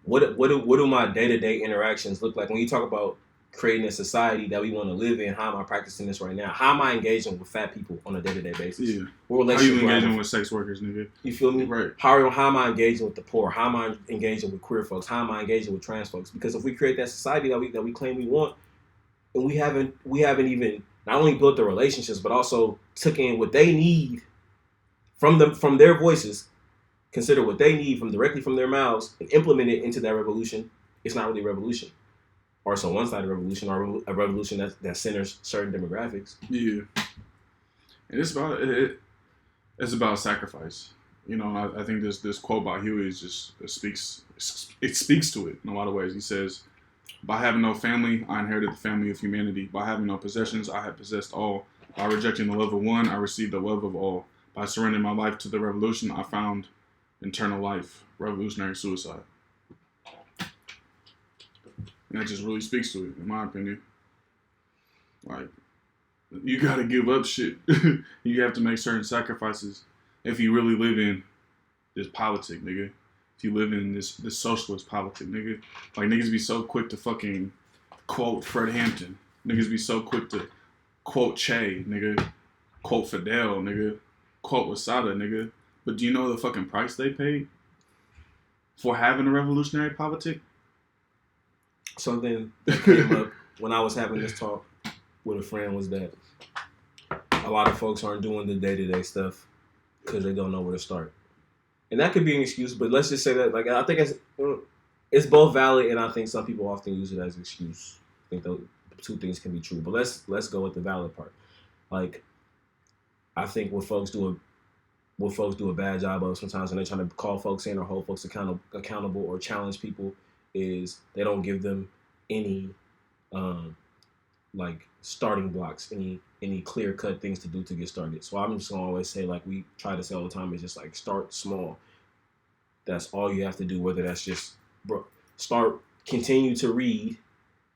What do my day-to-day interactions look like when you talk about creating a society that we want to live in? How am I practicing this right now? How am I engaging with fat people on a day-to-day basis? Yeah. How are you engaging with sex workers, nigga? You feel me? Right. How am I engaging with the poor? How am I engaging with queer folks? How am I engaging with trans folks? Because if we create that society that we claim we want, and we haven't even not only built the relationships, but also took in what they need from their voices, consider what they need directly from their mouths, and implement it into that revolution, it's not really a revolution. Or it's a one-sided revolution, or a revolution that centers certain demographics. Yeah. And it's about sacrifice. I think this quote by Huey speaks to it in a lot of ways. He says, by having no family, I inherited the family of humanity. By having no possessions, I have possessed all. By rejecting the love of one, I received the love of all. By surrendering my life to the revolution, I found eternal life. Revolutionary suicide. And that just really speaks to it, in my opinion. Like, you gotta give up shit. You have to make certain sacrifices if you really live in this politic, nigga. If you live in this socialist politic, nigga. Like, niggas be so quick to fucking quote Fred Hampton. Niggas be so quick to quote Che, nigga. Quote Fidel, nigga. Quote Wasada, nigga. But do you know the fucking price they paid for having a revolutionary politic? Something that came up when I was having this talk with a friend was that a lot of folks aren't doing the day-to-day stuff because they don't know where to start. And that could be an excuse, but let's just say that, like, I think it's both valid, and I think some people often use it as an excuse. I think the two things can be true. But let's go with the valid part. Like, I think what folks do a bad job of sometimes when they're trying to call folks in or hold folks accountable or challenge people is they don't give them any like starting blocks, any clear cut things to do to get started. So I'm just gonna always say, like we try to say all the time, is just like start small. That's all you have to do. Whether that's just continue to read,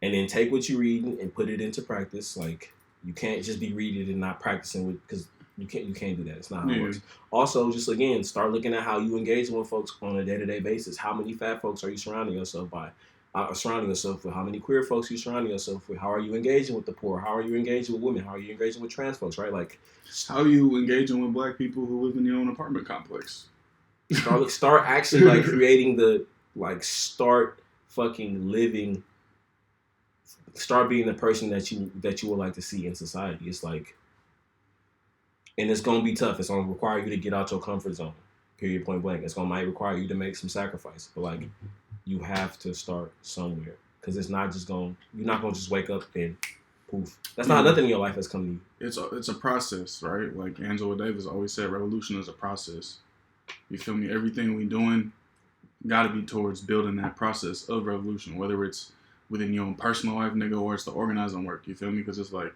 and then take what you read and put it into practice. Like you can't just be reading and not practicing with because you can't do that. It's not how it works. Also, just again, start looking at how you engage with folks on a day-to-day basis. How many fat folks are you surrounding yourself by? Surrounding yourself with? How many queer folks are you surrounding yourself with? How are you engaging with the poor? How are you engaging with women? How are you engaging with trans folks? Right? Like, how are you engaging with black people who live in your own apartment complex? Start actually like creating start fucking living. Start being the person that you would like to see in society. It's like, and it's gonna be tough. It's gonna require you to get out your comfort zone. Period. Point blank. Might require you to make some sacrifice. But like, you have to start somewhere because it's not just you're not gonna just wake up and poof. That's not nothing in your life that's coming to you. It's a process, right? Like Angela Davis always said, revolution is a process. You feel me? Everything we doing got to be towards building that process of revolution, whether it's within your own personal life, nigga, or it's the organizing work. You feel me? Because it's like,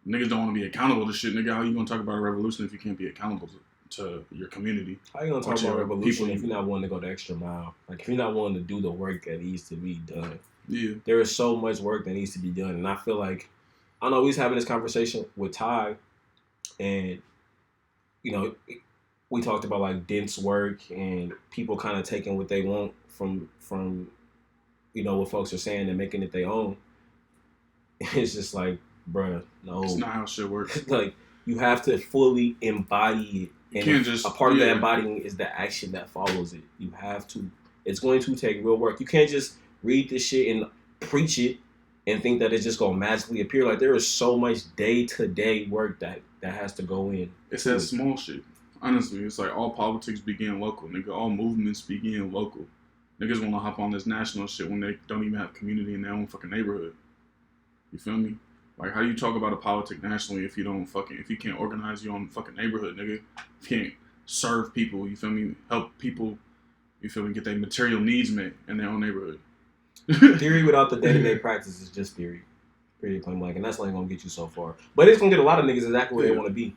niggas don't want to be accountable to shit, nigga. How you gonna talk about a revolution if you can't be accountable to your community? How you gonna talk about revolution if you're not willing to go the extra mile? Like, if you're not willing to do the work that needs to be done. Yeah. There is so much work that needs to be done. And I feel like, I don't know, we was having this conversation with Ty, and, you know, we talked about, like, dense work and people kind of taking what they want from you know, what folks are saying and making it their own. It's just like, bruh, no. It's not how shit works. Like, you have to fully embody it. And a part of that embodying is the action that follows it. You have to. It's going to take real work. You can't just read this shit and preach it and think that it's just going to magically appear. Like, there is so much day-to-day work that has to go in. It's that small shit. Honestly, it's like all politics begin local, nigga. All movements begin local. Niggas want to hop on this national shit when they don't even have community in their own fucking neighborhood. You feel me? Like, how do you talk about a politic nationally if you can't organize your own fucking neighborhood, nigga? If you can't serve people, you feel me? Help people, you feel me, get their material needs met in their own neighborhood. Theory without the day-to-day practice is just theory. Period, point blank. And that's not going to get you so far. But it's going to get a lot of niggas exactly where they want to be.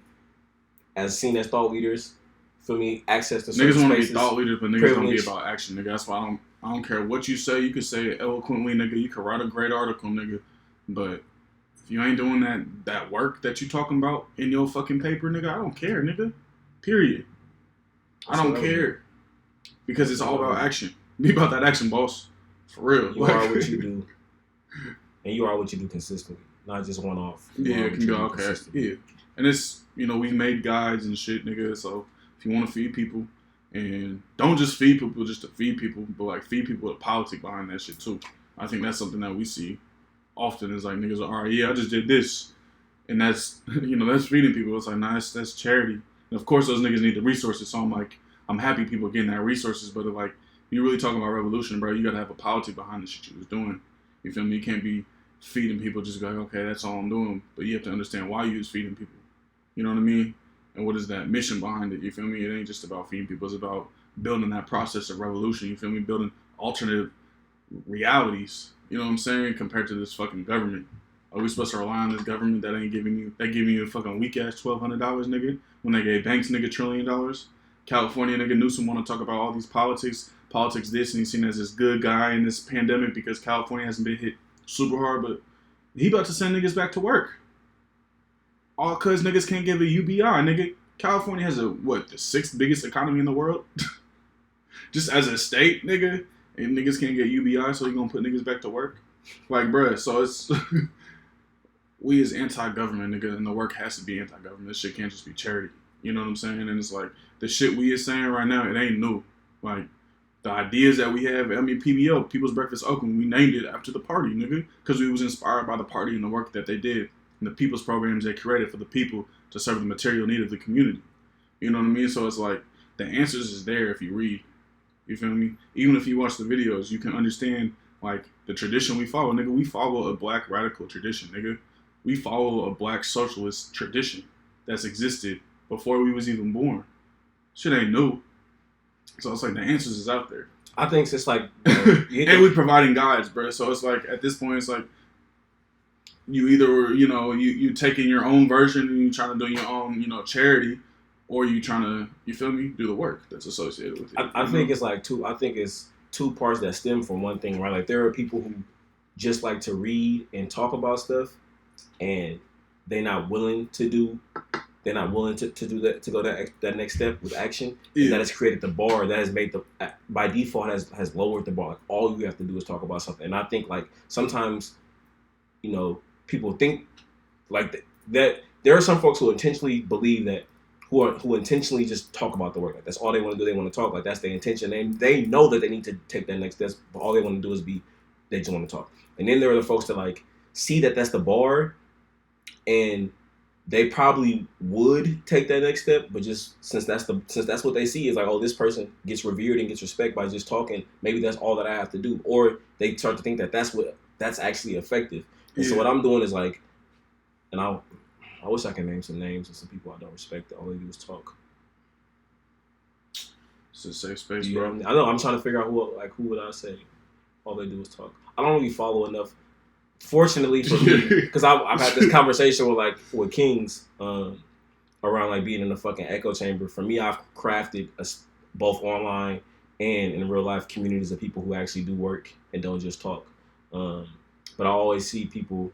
As seen as thought leaders, feel me, access to certain niggas want to be spaces, thought leaders, but niggas don't be about action, nigga. That's why I don't care what you say. You can say it eloquently, nigga. You can write a great article, nigga. But if you ain't doing that work that you talking about in your fucking paper, nigga, I don't care, nigga. Period. I don't care. Because it's all about action. Be about that action, boss. For real. You are what you do. And you are what you do consistently. Not just one off. Yeah, it can be okay. Yeah. And it's, you know, we've made guides and shit, nigga. So if you want to feed people, and don't just feed people just to feed people, but like feed people with politics behind that shit too. I think that's something that we see often is like niggas are, all right, yeah, I just did this. And that's, you know, that's feeding people. It's like, nah, that's charity. And of course those niggas need the resources. So I'm like, I'm happy people getting that resources, but like, you really talking about revolution, bro, you gotta have a politic behind the shit you was doing. You feel me? You can't be feeding people just like, okay, that's all I'm doing. But you have to understand why you was feeding people. You know what I mean? And what is that mission behind it? You feel me? It ain't just about feeding people. It's about building that process of revolution. You feel me? Building alternative realities. You know what I'm saying? Compared to this fucking government. Are we supposed to rely on this government that ain't giving you a fucking weak ass $1,200, nigga? When they gave banks, nigga, $1 trillion? California, nigga, Newsom want to talk about all these politics this, and he's seen as this good guy in this pandemic because California hasn't been hit super hard, but he about to send niggas back to work. All cause niggas can't give a UBI, nigga. California has the 6th biggest economy in the world? Just as a state, nigga. And niggas can't get UBI, so you gonna put niggas back to work? Like, bruh, so it's... we is anti-government, nigga, and the work has to be anti-government. This shit can't just be charity. You know what I'm saying? And it's like, the shit we is saying right now, it ain't new. Like, the ideas that we have, I mean, PBO, People's Breakfast Oakland, we named it after the party, nigga. Because we was inspired by the party and the work that they did. And the people's programs they created for the people to serve the material need of the community. You know what I mean? So it's like, the answers is there if you read. You feel me? Even if you watch the videos, you can understand like the tradition we follow, nigga. We follow a black radical tradition, nigga. We follow a black socialist tradition that's existed before we was even born. Shit ain't new. So it's like the answers is out there. I think it's like, and we providing guides, bro. So it's like at this point, it's like you either you taking your own version and you trying to do your own charity, or you trying to do the work that's associated with it. I think it's like two. I think it's two parts that stem from one thing, right? Like there are people who just like to read and talk about stuff, and they're not willing to do. They're not willing to do that, to go that next step with action. Yeah. And that has created the bar that has made by default has lowered the bar. Like all you have to do is talk about something. And I think like sometimes, people think like that there are some folks who intentionally believe that who intentionally just talk about the work. Like that's all they want to do. They want to talk. Like that's their intention. And they know that they need to take that next step, but all they want to do is they just want to talk. And then there are the folks that like see that that's the bar, and they probably would take that next step, but just since that's what they see is like, oh, this person gets revered and gets respect by just talking. Maybe that's all that I have to do, or they start to think that that's actually effective. And so what I'm doing is like, and I wish I could name some names of some people I don't respect that all they do is talk. It's a safe space, bro. I know. I'm trying to figure out who would I say all they do is talk. I don't really follow enough. Fortunately for me, because I've had this conversation with Kings around like being in the fucking echo chamber. For me, I've crafted both online and in real life communities of people who actually do work and don't just talk. But I always see people,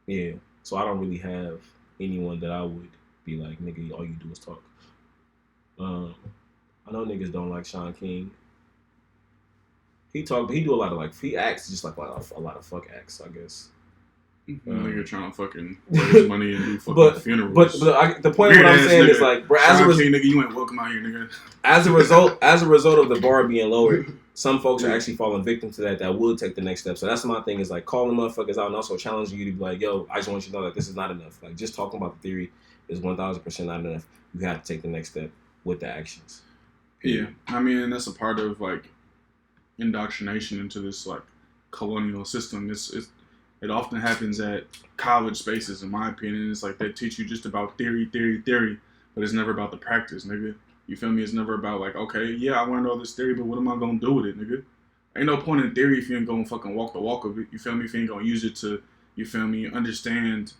so I don't really have anyone that I would be like, nigga, all you do is talk. I know niggas don't like Sean King. He talk, but he do a lot of he acts just like a lot of fuck acts, I guess. Nigga trying to fucking raise money and do fucking funerals. But the point of what I'm saying is like, bro, nigga, you ain't welcome out here, nigga. As a result of the bar being lowered, some folks are actually falling victim to that will take the next step. So that's my thing is like calling motherfuckers out and also challenging you to be like, yo, I just want you to know that this is not enough. Like just talking about the theory is 1000% not enough. You have to take the next step with the actions. Yeah, I mean that's a part of like indoctrination into this like colonial system. It often happens at college spaces, in my opinion. It's like they teach you just about theory, but it's never about the practice, nigga. You feel me? It's never about like, okay, yeah, I learned all this theory, but what am I gonna do with it, nigga? Ain't no point in theory if you ain't gonna fucking walk the walk of it. You feel me? If you ain't gonna use it to, you feel me, understand,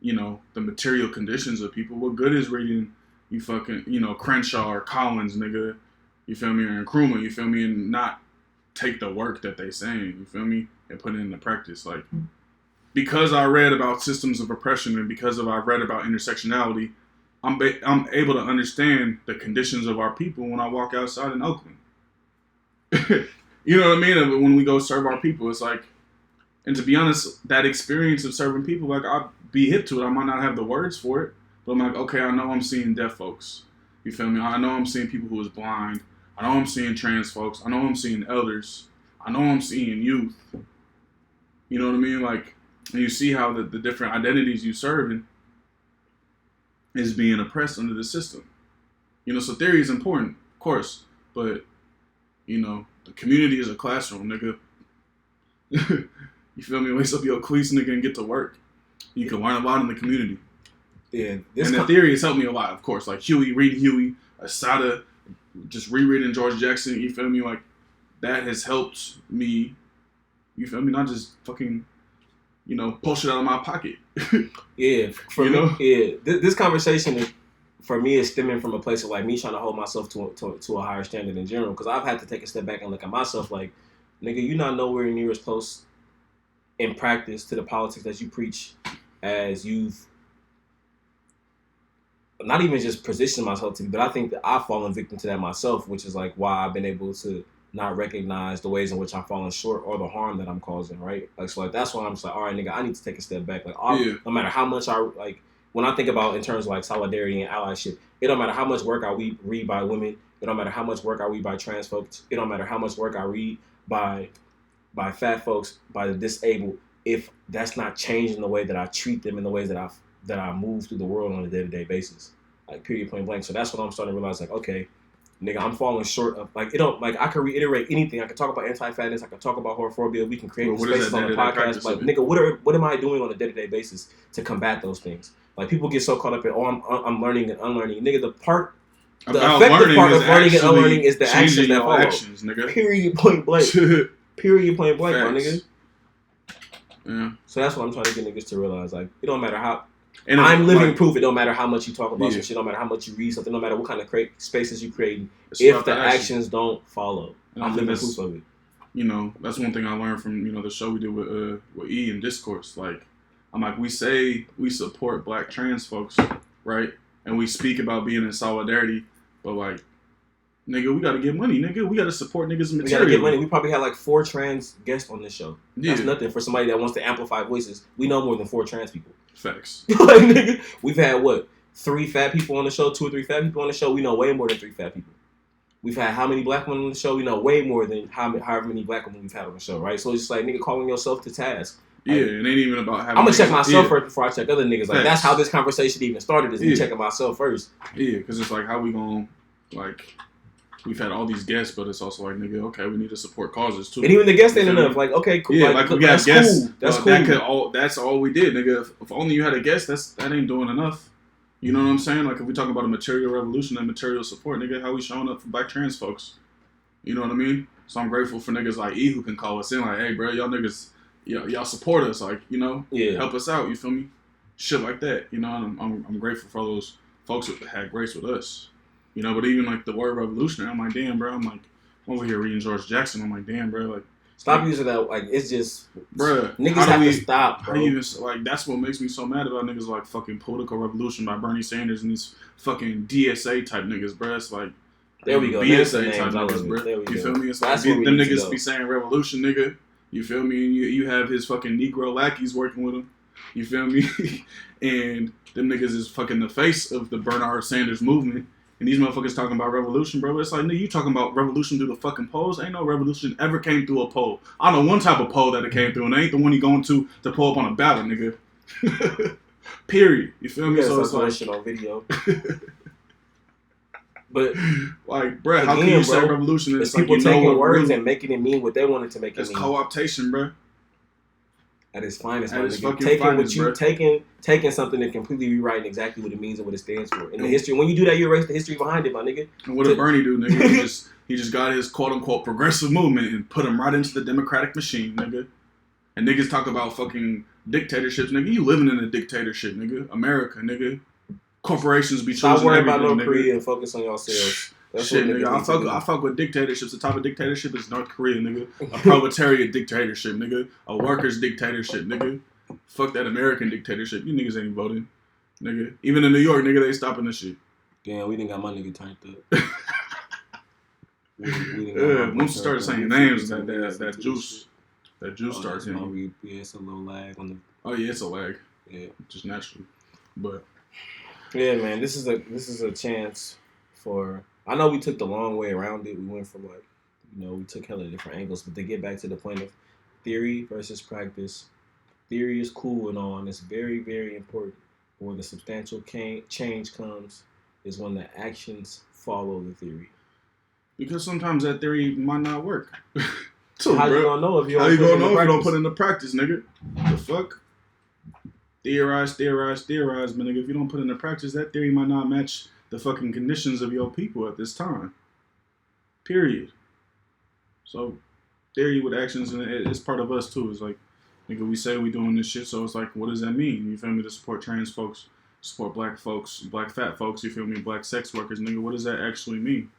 the material conditions of people. What good is reading you fucking, Crenshaw or Collins, nigga? You feel me? Or Nkrumah, you feel me? And not take the work that they saying, you feel me, and put it into practice. Like, because I read about systems of oppression and because I read about intersectionality, I'm able to understand the conditions of our people when I walk outside in Oakland. You know what I mean? And when we go serve our people, it's like, and to be honest, that experience of serving people, like I'll be hip to it. I might not have the words for it, but I'm like, okay, I know I'm seeing deaf folks. You feel me? I know I'm seeing people who is blind. I know I'm seeing trans folks. I know I'm seeing elders. I know I'm seeing youth. You know what I mean? Like, and you see how the different identities you serving is being oppressed under the system. So theory is important, of course, but, the community is a classroom, nigga. You feel me? Lace up your cleats, nigga, and get to work. You can learn a lot in the community. Yeah. And the theory has helped me a lot, of course. Like reading Huey, Asada, just rereading George Jackson, you feel me? Like, that has helped me, you feel me? Not just fucking, pull shit out of my pocket. Yeah. This conversation, for me, is stemming from a place of, like, me trying to hold myself to a higher standard in general. Because I've had to take a step back and look at myself like, nigga, you're not nowhere near as close in practice to the politics that you preach as you've not even just positioned myself to be, but I think that I've fallen victim to that myself, which is like why I've been able to not recognize the ways in which I've fallen short or the harm that I'm causing, right? Like, so like that's why I'm just like, all right, nigga, I need to take a step back. Like, no matter how much when I think about in terms of like solidarity and allyship, it don't matter how much work I read by women, it don't matter how much work I read by trans folks, it don't matter how much work I read by fat folks, by the disabled, if that's not changing the way that I treat them in the ways that I move through the world on a day-to-day basis. Like, period, point blank. So that's what I'm starting to realize, like, okay, nigga, I'm falling short of like it don't like I can reiterate anything. I can talk about anti-fatness. I can talk about homophobia. We can create Well, these what is spaces that on the day-to-day podcast. practice Like, of it? nigga, what am I doing on a day-to-day basis to combat those things? Like, people get so caught up in I'm learning and unlearning. Nigga, the About effective learning part is of learning and actually unlearning is the actions changing that your follow. actions, nigga. Period. Point blank. Period. Point blank, my Facts. nigga. Yeah. So that's what I'm trying to get niggas to realize. Like, it don't matter how. And I'm living like, proof. It don't matter how much you talk about Yeah. some shit. No matter how much you read something. No matter what kind of spaces you create. it's If about the action. actions don't follow, And I I'm think living that's- proof of it. You know, that's one thing I learned from, you know, the show we did with E and Discourse. Like, I'm like, we say we support black trans folks, right? And we speak about being in solidarity, but like, nigga, we gotta get money, nigga. We gotta support niggas' material. We gotta get money. We probably had like 4 trans guests on this show. Yeah, That's nothing for somebody that wants to amplify voices. We know more than 4 trans people. facts. Like, nigga, we've had what? 3 fat people on the show, 2 or 3 fat people on the show. We know way more than 3 fat people. We've had how many black women on the show? We know way more than however many black women we've had on the show, right? So it's just like, nigga, calling yourself to task. Yeah, it ain't even about having. I'm gonna check myself yeah. first before I check other niggas. Like, Facts. that's how this conversation even started, is me Yeah. checking myself first. Yeah, because it's like, how we gonna, like, we've had all these guests, but it's also like, nigga, okay, we need to support causes too. And even the guest ain't You feel enough. me? Like, okay, cool. Yeah, like we got that's guests. cool. That's cool. That's all we did, nigga. If only you had a guest, that ain't doing enough. You know what I'm saying? Like, if we talk about a material revolution and material support, nigga, how we showing up for black trans folks? You know what I mean? So I'm grateful for niggas like E who can call us in, like, hey, bro, y'all niggas, y'all support us, like, you know, Yeah. help us out. You feel me? Shit like that, you know. And I'm grateful for all those folks that had grace with us, you know. But even like the word revolutionary, I'm like, damn, bro. I'm like, I'm over here reading George Jackson. I'm like, damn, bro, like, Stop using that. Like, it's just, bruh, niggas how do have we- to stop, How bro. do you even, like, that's what makes me so mad about niggas like fucking Political Revolution by Bernie Sanders and these fucking DSA type niggas, bruh. It's like, There we go. There's the BSA names. type I love niggas, it. bruh. There we You go. feel me? It's That's like, where we them need to niggas go. be saying revolution, nigga. You feel me? And you have his fucking Negro lackeys working with him. You feel me? And them niggas is fucking the face of the Bernard Sanders movement. And these motherfuckers talking about revolution, bro. It's like, nigga, you talking about revolution through the fucking polls? Ain't no revolution ever came through a poll. I know one type of poll that it came through, and it ain't the one you going to pull up on a ballot, nigga. Period. You feel me? Yeah, So it's some like, shit on video. But like, bro, how can again, you say bro, revolution? And it's it's like, people you know taking what words really, and making it mean what they wanted to make it it's mean. co-optation, bro. At its finest, At my its nigga. fucking Taking finest, what bro. you taking something and completely rewriting exactly what it means and what it stands for. In the history, when you do that, you erase the history behind it, my nigga. And what did Bernie do, nigga? He just got his quote unquote progressive movement and put him right into the democratic machine, nigga. And niggas talk about fucking dictatorships, nigga. You living in a dictatorship, nigga. America, nigga. Corporations be Stop choosing worrying about everything, North nigga. Korea and focus on yourselves. That's Shit, what nigga. niggas need to do. I fuck with dictatorships. The type of dictatorship is North Korea, nigga. A proletariat dictatorship, nigga. A workers' dictatorship, nigga. Fuck that American dictatorship. You niggas ain't voting, nigga. Even in New York, nigga, they stopping this shit. Damn, we didn't got my nigga turned up. We didn't got my Yeah, boy once you turned start up. saying We names, finna that do juice this. starts Oh, hitting. yeah, it's a little lag on the. Oh yeah, it's a lag, Yeah, just naturally. But yeah, man. This is a chance for. I know we took the long way around it. We went from like, we took hella different angles, but to get back to the point of theory versus practice. Theory is cool and all, and it's very, very important. But when the substantial change comes, is when the actions follow the theory. because sometimes that theory might not work. So, How you bro, gonna know if you how don't you put it gonna into know if you don't practice? put it into practice, nigga? The fuck? Theorize, but nigga, if you don't put it into practice, that theory might not match the fucking conditions of your people at this time. Period. So, theory with actions, and it's part of us too. It's like, nigga, we say we doing this shit, so it's like, what does that mean? You feel me? To support trans folks, support black folks, black fat folks, you feel me? Black sex workers, nigga, what does that actually mean?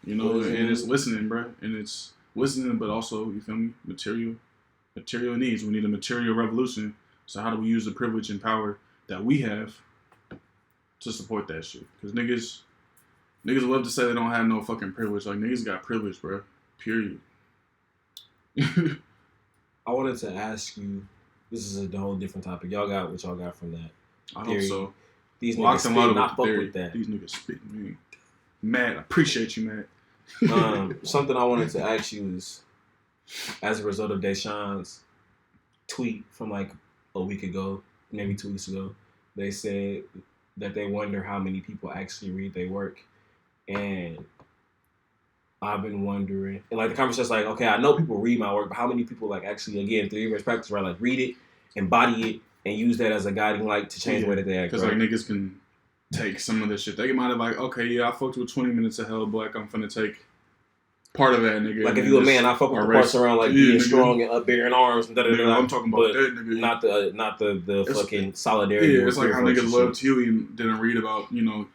You know, and it's listening, bro. And it's listening, but also, you feel me? Material needs. We need a material revolution. So how do we use the privilege and power that we have to support that shit? Because niggas love to say they don't have no fucking privilege. Like, niggas got privilege, bro. Period. I wanted to ask you. This is a whole different topic. Y'all got what y'all got from that. I hope Theory. so. These Locked niggas and spit, loaded not with fuck the theory. with that. These niggas spitting me. Mad. I appreciate you, man. Something I wanted to ask you is, as a result of Deshaun's tweet from like a week ago, maybe 2 weeks ago, they said that they wonder how many people actually read their work. And I've been wondering, and like the conversation's like, okay, I know people read my work, but how many people like actually, again, through years practice, right? Like read it, embody it, and use that as a guiding light to change the way that they act. Because right? like niggas can take some of this shit. They might have like, okay, yeah, I fucked with 20 minutes of Hella Black. I'm finna take part of that, nigga. Like if you a man, I fuck with the parts around like being strong and upbearing arms and da da da. I'm talking about that, nigga. Not the fucking solidarity. Yeah, it's like how niggas loved Huey and didn't read about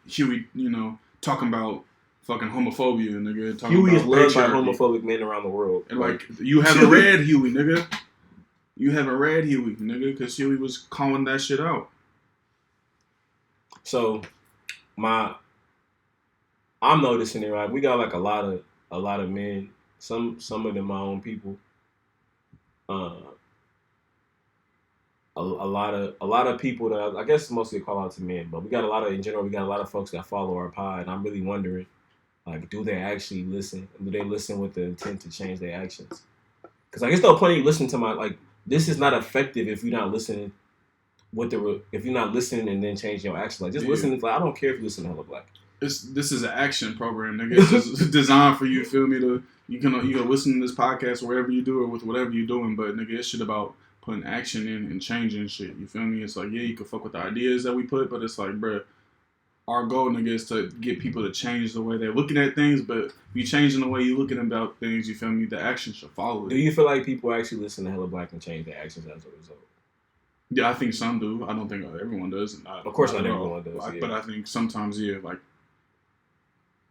Huey talking about fucking homophobia, nigga. Huey is loved by homophobic men around the world. And like you haven't read Huey, nigga. You haven't read Huey, nigga, because Huey was calling that shit out. So, I'm noticing it. Right, we got like a lot of men. Some of them my own people. A lot of people that I guess mostly call out to men, but we got a lot of folks that follow our pod, and I'm really wondering, like, do they actually listen? Do they listen with the intent to change their actions? Because like, it's no point in you listening to my like. This is not effective if you're not listening. If you're not listening and then changing your actions, like just listening. Like I don't care if you listen to Hella Black. This is an action program, nigga. It's just designed for you. Feel me? You can listen to this podcast wherever you do it with whatever you're doing, but nigga, it's shit about putting action in and changing shit. You feel me? It's like, yeah, you can fuck with the ideas that we put, but it's like, bruh, our goal, nigga, is to get people to change the way they're looking at things, but if you changing the way you're looking about things, you feel me? The action should follow it. Do you feel like people actually listen to Hella Black and change their actions as a result? Yeah, I think some do. I don't think everyone does. Of course not everyone does. But I think sometimes, yeah, like,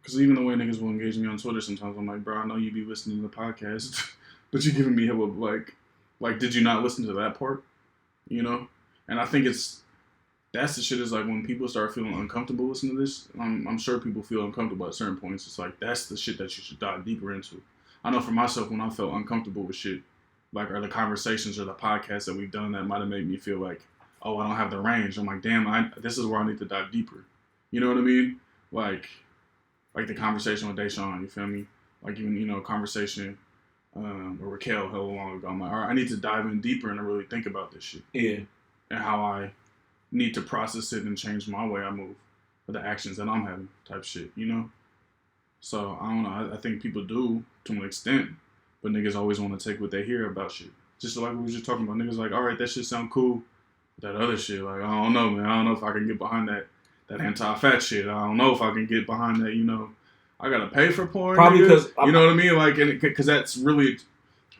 because even the way niggas will engage me on Twitter, sometimes I'm like, bro, I know you be listening to the podcast, but you giving me Hella Black. Like, did you not listen to that part? You know? And I think that's the shit is like when people start feeling uncomfortable listening to this, I'm sure people feel uncomfortable at certain points. It's like, that's the shit that you should dive deeper into. I know for myself, when I felt uncomfortable with shit, like, or the conversations or the podcasts that we've done that might have made me feel like, oh, I don't have the range. I'm like, damn, this is where I need to dive deeper. You know what I mean? Like the conversation with Deshaun, you feel me? Like even, conversation with Raquel hella long ago. I'm like, all right, I need to dive in deeper and really think about this shit. Yeah. And how I need to process it and change my way I move, or the actions that I'm having type shit, So, I don't know. I think people do to an extent, but niggas always want to take what they hear about shit. Just like we were just talking about. Niggas like, all right, that shit sound cool. That other shit, like, I don't know, man. I don't know if I can get behind that anti-fat shit. I don't know if I can get behind that, I gotta pay for porn. Probably because... You know what I mean? Like, because that's really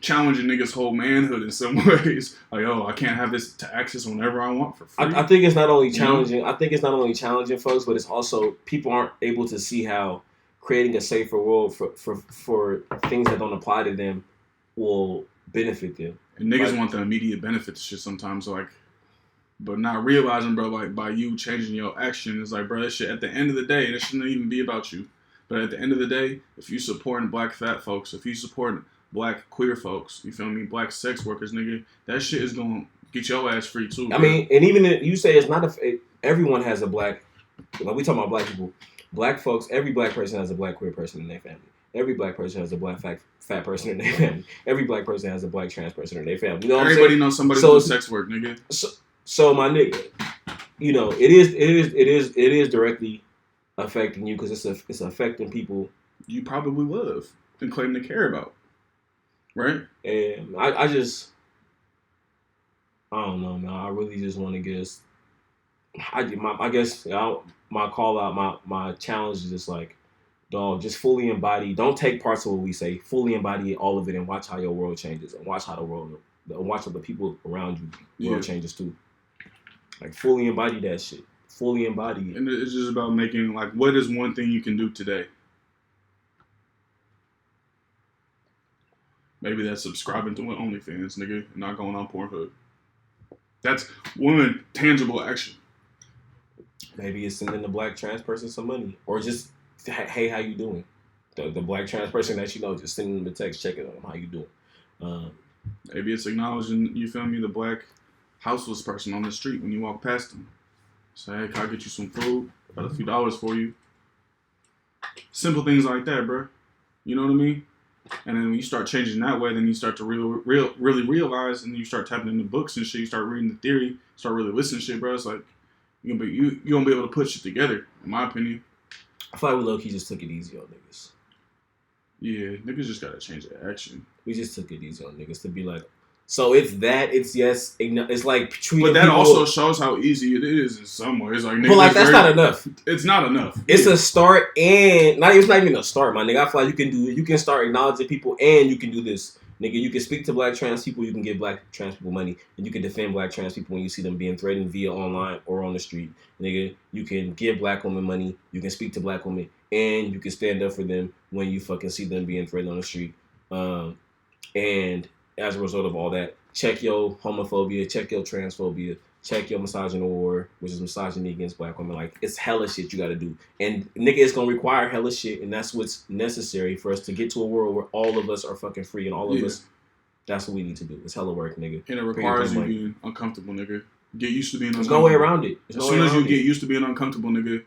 challenging niggas' whole manhood in some ways. Like, oh, I can't have this to access whenever I want for free. I think it's not only challenging. I think it's not only challenging folks, but it's also people aren't able to see how creating a safer world for things that don't apply to them will benefit them. And niggas want the immediate benefits shit sometimes, like, but not realizing, bro, like, by you changing your action, it's like, bro, that shit, at the end of the day, and it shouldn't even be about you, but at the end of the day, if you supporting black fat folks, if you supporting black queer folks, you feel me, black sex workers, nigga, that shit is gonna get your ass free too. I mean, and even if you say it's not everyone has a black, like we talking about black people, black folks, every black person has a black queer person in their family. Every black person has a black fat person in their family. Every black person has a black trans person in their family. You know what Everybody knows somebody who's sex work, nigga. So my nigga, it is directly affecting you because it's affecting people you probably love and claim to care about, right? And I don't know, man. I really just want to guess. My call out, my challenge is just like, dog, just fully embody. Don't take parts of what we say. Fully embody all of it and watch how your world changes and watch how watch how the people around you world changes too. Like fully embody that shit. Fully embody it. And it's just about making, like, what is one thing you can do today? Maybe that's subscribing to OnlyFans, nigga, and not going on Pornhub. That's one tangible action. Maybe it's sending the black trans person some money. Or just, hey, how you doing? The black trans person that you know, just sending them a text, checking on them, how you doing? Maybe it's acknowledging, you feel me, the black houseless person on the street when you walk past them. Say, hey, can I get you some food? Got a few dollars for you. Simple things like that, bro. You know what I mean? And then when you start changing that way, then you start to really realize, and then you start tapping into books and shit. You start reading the theory, start really listening to shit, bro. It's like, you're gonna be able to put shit together, in my opinion. I feel like we low-key just took it easy on niggas. Yeah, niggas just gotta change their action. We just took it easy on niggas to be like, so it's that, it's yes, it's like treating But that people, also shows how easy it is in some ways. Like, niggas, but like that's not enough. It's not enough. It's a start, and it's not even a start, my nigga. I feel like you can start acknowledging people, and you can do this, nigga. You can speak to black trans people, you can give black trans people money, and you can defend black trans people when you see them being threatened via online or on the street, nigga. You can give black women money, you can speak to black women, and you can stand up for them when you fucking see them being threatened on the street. And as a result of all that, check your homophobia, check your transphobia, check your misogyny war, which is misogyny against black women. Like, it's hella shit you gotta do. And nigga, it's gonna require hella shit, and that's what's necessary for us to get to a world where all of us are fucking free, and all of us, that's what we need to do. It's hella work, nigga. And it requires you being uncomfortable, nigga. Get used to being uncomfortable. There's no way around it. As soon as you get used to being uncomfortable, nigga,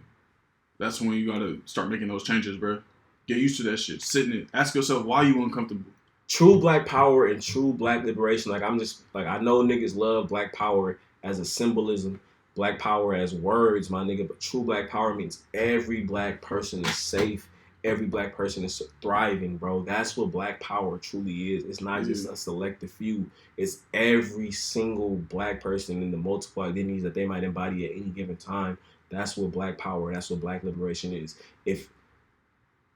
that's when you gotta start making those changes, bro. Get used to that shit. Sit in it. Ask yourself why you uncomfortable. True black power and true black liberation. Like, I'm just, like, I know niggas love black power as a symbolism, black power as words, my nigga, but true black power means every black person is safe, every black person is thriving, bro. That's what black power truly is. It's not just a selective few. It's every single black person in the multiple identities that they might embody at any given time. That's what black power, that's what black liberation is. If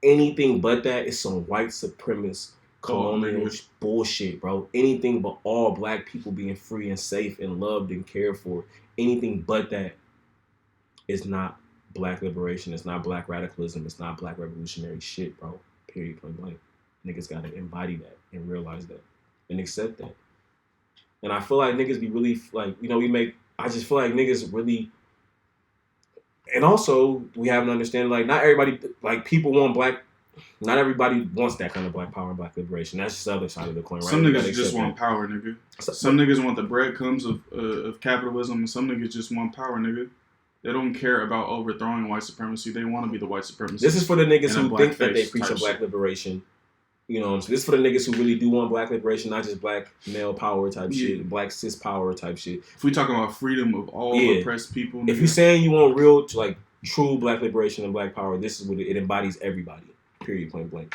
anything but that is some white supremacist colonial bullshit, bro. Anything but all black people being free and safe and loved and cared for. Anything but that is not black liberation. It's not black radicalism. It's not black revolutionary shit, bro. Period, point blank. Niggas gotta embody that and realize that and accept that. And I feel like niggas be really, like, you know, I just feel like niggas really, and also we have an understanding, like, not everybody, like, people want black. Not everybody wants that kind of black power and black liberation. That's just the other side of the coin, right? Some niggas just want power, nigga. Some niggas want the breadcrumbs of capitalism, and some niggas just want power, nigga. They don't care about overthrowing white supremacy. They want to be the white supremacists. This is for the niggas who think that they preach a black liberation. You know what I'm saying? This is for the niggas who really do want black liberation, not just black male power type shit, black cis power type shit. If we talking about freedom of all oppressed people, nigga. If you're saying you want real, like, true black liberation and black power, this is what it embodies everybody. Period, point blank.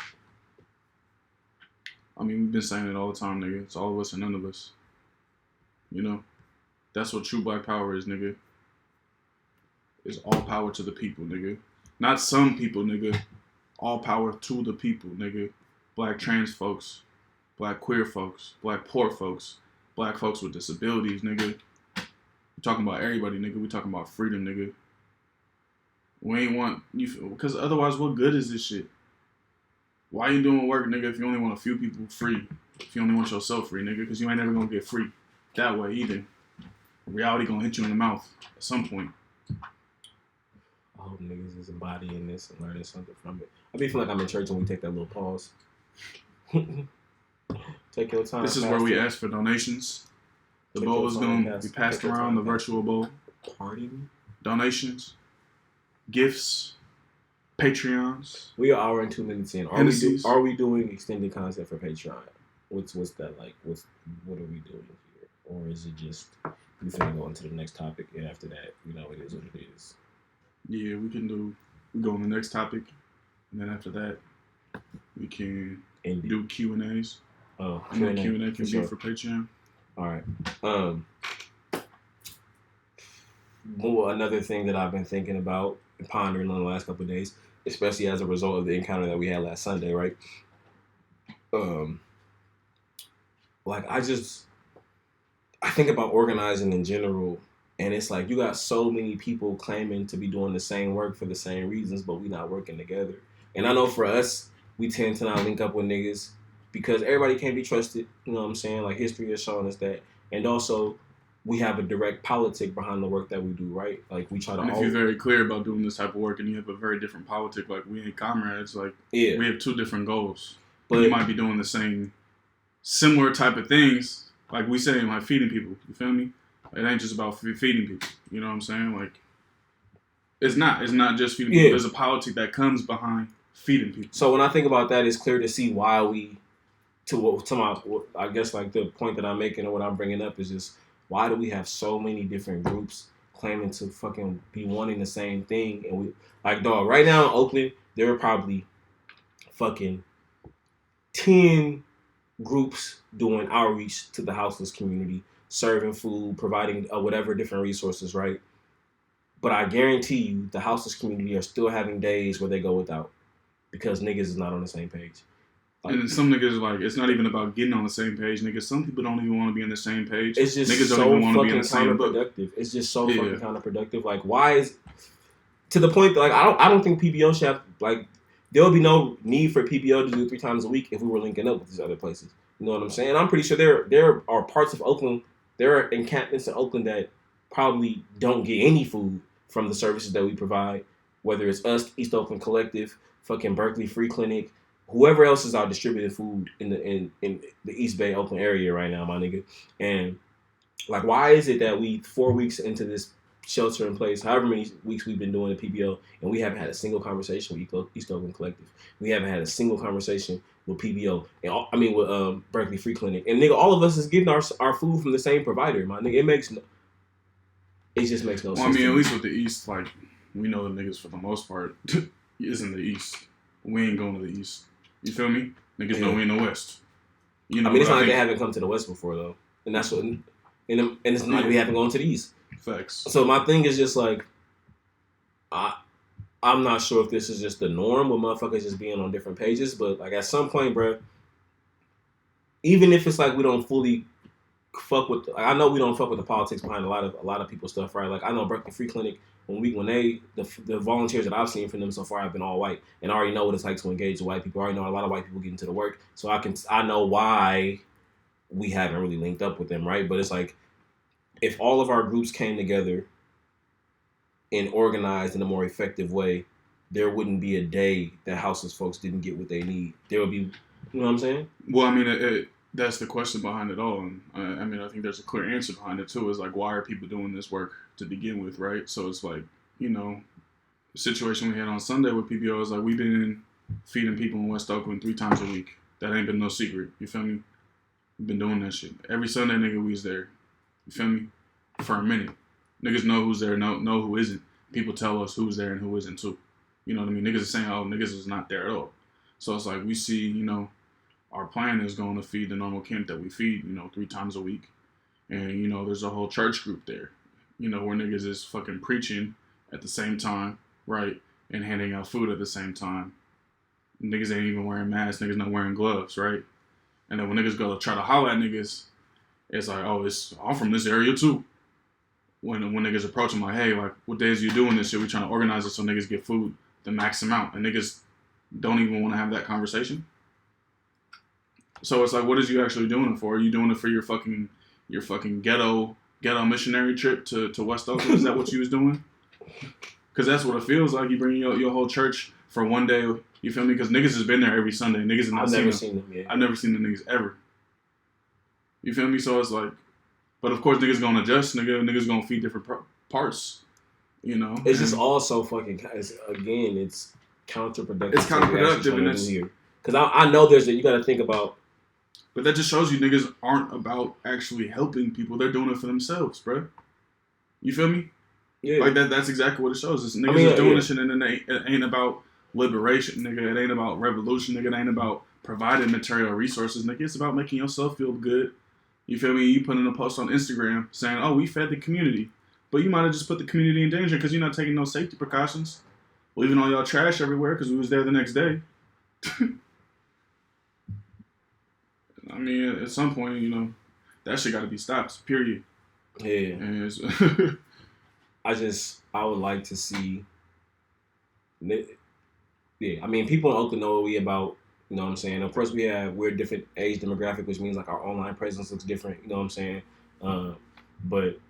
I mean, we've been saying it all the time, nigga. It's all of us and none of us. You know? That's what true black power is, nigga. It's all power to the people, nigga. Not some people, nigga. All power to the people, nigga. Black trans folks, black queer folks, black poor folks, black folks with disabilities, nigga. We're talking about everybody, nigga. We're talking about freedom, nigga. We ain't want you, because otherwise, what good is this shit? Why you doing work, nigga, if you only want a few people free? If you only want yourself free, nigga, because you ain't never gonna get free that way either. Reality gonna hit you in the mouth at some point. I hope niggas is embodying this and learning something from it. I be feeling like I'm in church when we take that little pause. Take your time. This is where we ask for donations. The bowl is gonna be passed around, the virtual bowl. Pardon? Donations, gifts, Patreons. We are an hour and 2 minutes in. Are we doing extended content for Patreon? What's that like? What are we doing here? Or is it just we finna go on to the next topic, and after that, you know, it is what it is. Yeah, we go on the next topic, and then after that, we can do Q&As. Oh, and then Q&A can be for Patreon. All right. Another thing that I've been thinking about and pondering on the last couple of days, especially as a result of the encounter that we had last Sunday, right? Like, I think about organizing in general, and it's like you got so many people claiming to be doing the same work for the same reasons, but we not working together. And I know for us, we tend to not link up with niggas because everybody can't be trusted. You know what I'm saying? Like, history has shown us that. And also, we have a direct politic behind the work that we do, right? Like, we try to. And if you're very clear about doing this type of work, and you have a very different politic, like we ain't comrades, like we have two different goals. But you might be doing the same, similar type of things, like we say, like feeding people. You feel me? It ain't just about feeding people. You know what I'm saying? Like, it's not just feeding people. There's a politic that comes behind feeding people. So when I think about that, it's clear to see why we, I guess, like, the point that I'm making or what I'm bringing up is just, why do we have so many different groups claiming to fucking be wanting the same thing? And we, like, dog, right now in Oakland, there are probably fucking 10 groups doing outreach to the houseless community, serving food, providing whatever different resources, right? But I guarantee you, the houseless community are still having days where they go without because niggas is not on the same page. Like, and some niggas, like, it's not even about getting on the same page, niggas. Some people don't even want to be on the same page. It's just niggas so don't even want to be in fucking the same book. counterproductive. It's just so fucking counterproductive. Like, why is to the point that, like, I don't think PBO should have, like, there would be no need for PBO to do 3 times a week if we were linking up with these other places. You know what I'm saying? I'm pretty sure there are parts of Oakland, there are encampments in Oakland that probably don't get any food from the services that we provide, whether it's us, East Oakland Collective, fucking Berkeley Free Clinic, whoever else is out distributing food in the East Bay, Oakland area right now, my nigga. And like, why is it that we 4 weeks into this shelter in place, however many weeks we've been doing the PBO, and we haven't had a single conversation with East Oakland Collective? We haven't had a single conversation with PBO, and with Berkeley Free Clinic. And nigga, all of us is getting our food from the same provider, my nigga. It just makes no sense. I mean, at least with the East, like, we know the niggas for the most part is in the East. We ain't going to the East. You feel me? Niggas know we in the West. You know, I mean, it's not like they haven't come to the West before, though. And that's what, and it's not like we haven't gone to the East. Facts. So my thing is just like, I'm not sure if this is just the norm with motherfuckers just being on different pages, but like at some point, bro, even if it's like we don't fully fuck with, I know we don't fuck with the politics behind a lot of people's stuff, right? Like I know Berkeley Free Clinic, the volunteers that I've seen from them so far have been all white, and I already know what it's like to engage with white people. I already know a lot of white people get into the work, so I know why we haven't really linked up with them, right? But it's like, if all of our groups came together and organized in a more effective way, there wouldn't be a day that houseless folks didn't get what they need. There would be, you know what I'm saying? Well, I mean, that's the question behind it all. And I mean, I think there's a clear answer behind it too. Is like, why are people doing this work to begin with, right? So it's like, you know, the situation we had on Sunday with PBO is like, we've been feeding people in West Oakland 3 times a week. That ain't been no secret. You feel me? We've been doing that shit. Every Sunday, nigga, we's there. You feel me? For a minute. Niggas know who's there, know who isn't. People tell us who's there and who isn't too. You know what I mean? Niggas are saying, oh, niggas is not there at all. So it's like, we see, you know, our plan is going to feed the normal camp that we feed, you know, 3 times a week. And, you know, there's a whole church group there, you know, where niggas is fucking preaching at the same time, right? And handing out food at the same time. Niggas ain't even wearing masks. Niggas not wearing gloves, right? And then when niggas go to try to holler at niggas, it's like, oh, I'm from this area too. When niggas approach them like, hey, like, what days are you doing this shit? We trying to organize it so niggas get food the max amount. And niggas don't even want to have that conversation. So it's like, what is you actually doing it for? Are you doing it for your fucking ghetto missionary trip to West Oakland? Is that what you was doing? Because that's what it feels like. You bring your whole church for one day. You feel me? Because niggas has been there every Sunday. Niggas have not seen them yet. I've never seen the niggas ever. You feel me? So it's like, but of course niggas gonna adjust. Niggas gonna feed different parts. You know? It's just all so fucking, it's counterproductive. It's counterproductive. And it's, because I know you gotta think about. But that just shows you niggas aren't about actually helping people. They're doing it for themselves, bro. You feel me? Yeah. Like that's exactly what it shows. It's niggas is doing this shit, and it ain't about liberation, nigga. It ain't about revolution, nigga. It ain't about providing material resources, nigga. It's about making yourself feel good. You feel me? You put in a post on Instagram saying, oh, we fed the community. But you might have just put the community in danger because you're not taking no safety precautions. Leaving all y'all trash everywhere because we was there the next day. I mean, at some point, you know, that shit got to be stopped, period. Yeah. I would like to see, yeah, I mean, people in Oakland know what we about, you know what I'm saying? Of course, we're a different age demographic, which means, like, our online presence looks different, you know what I'm saying? But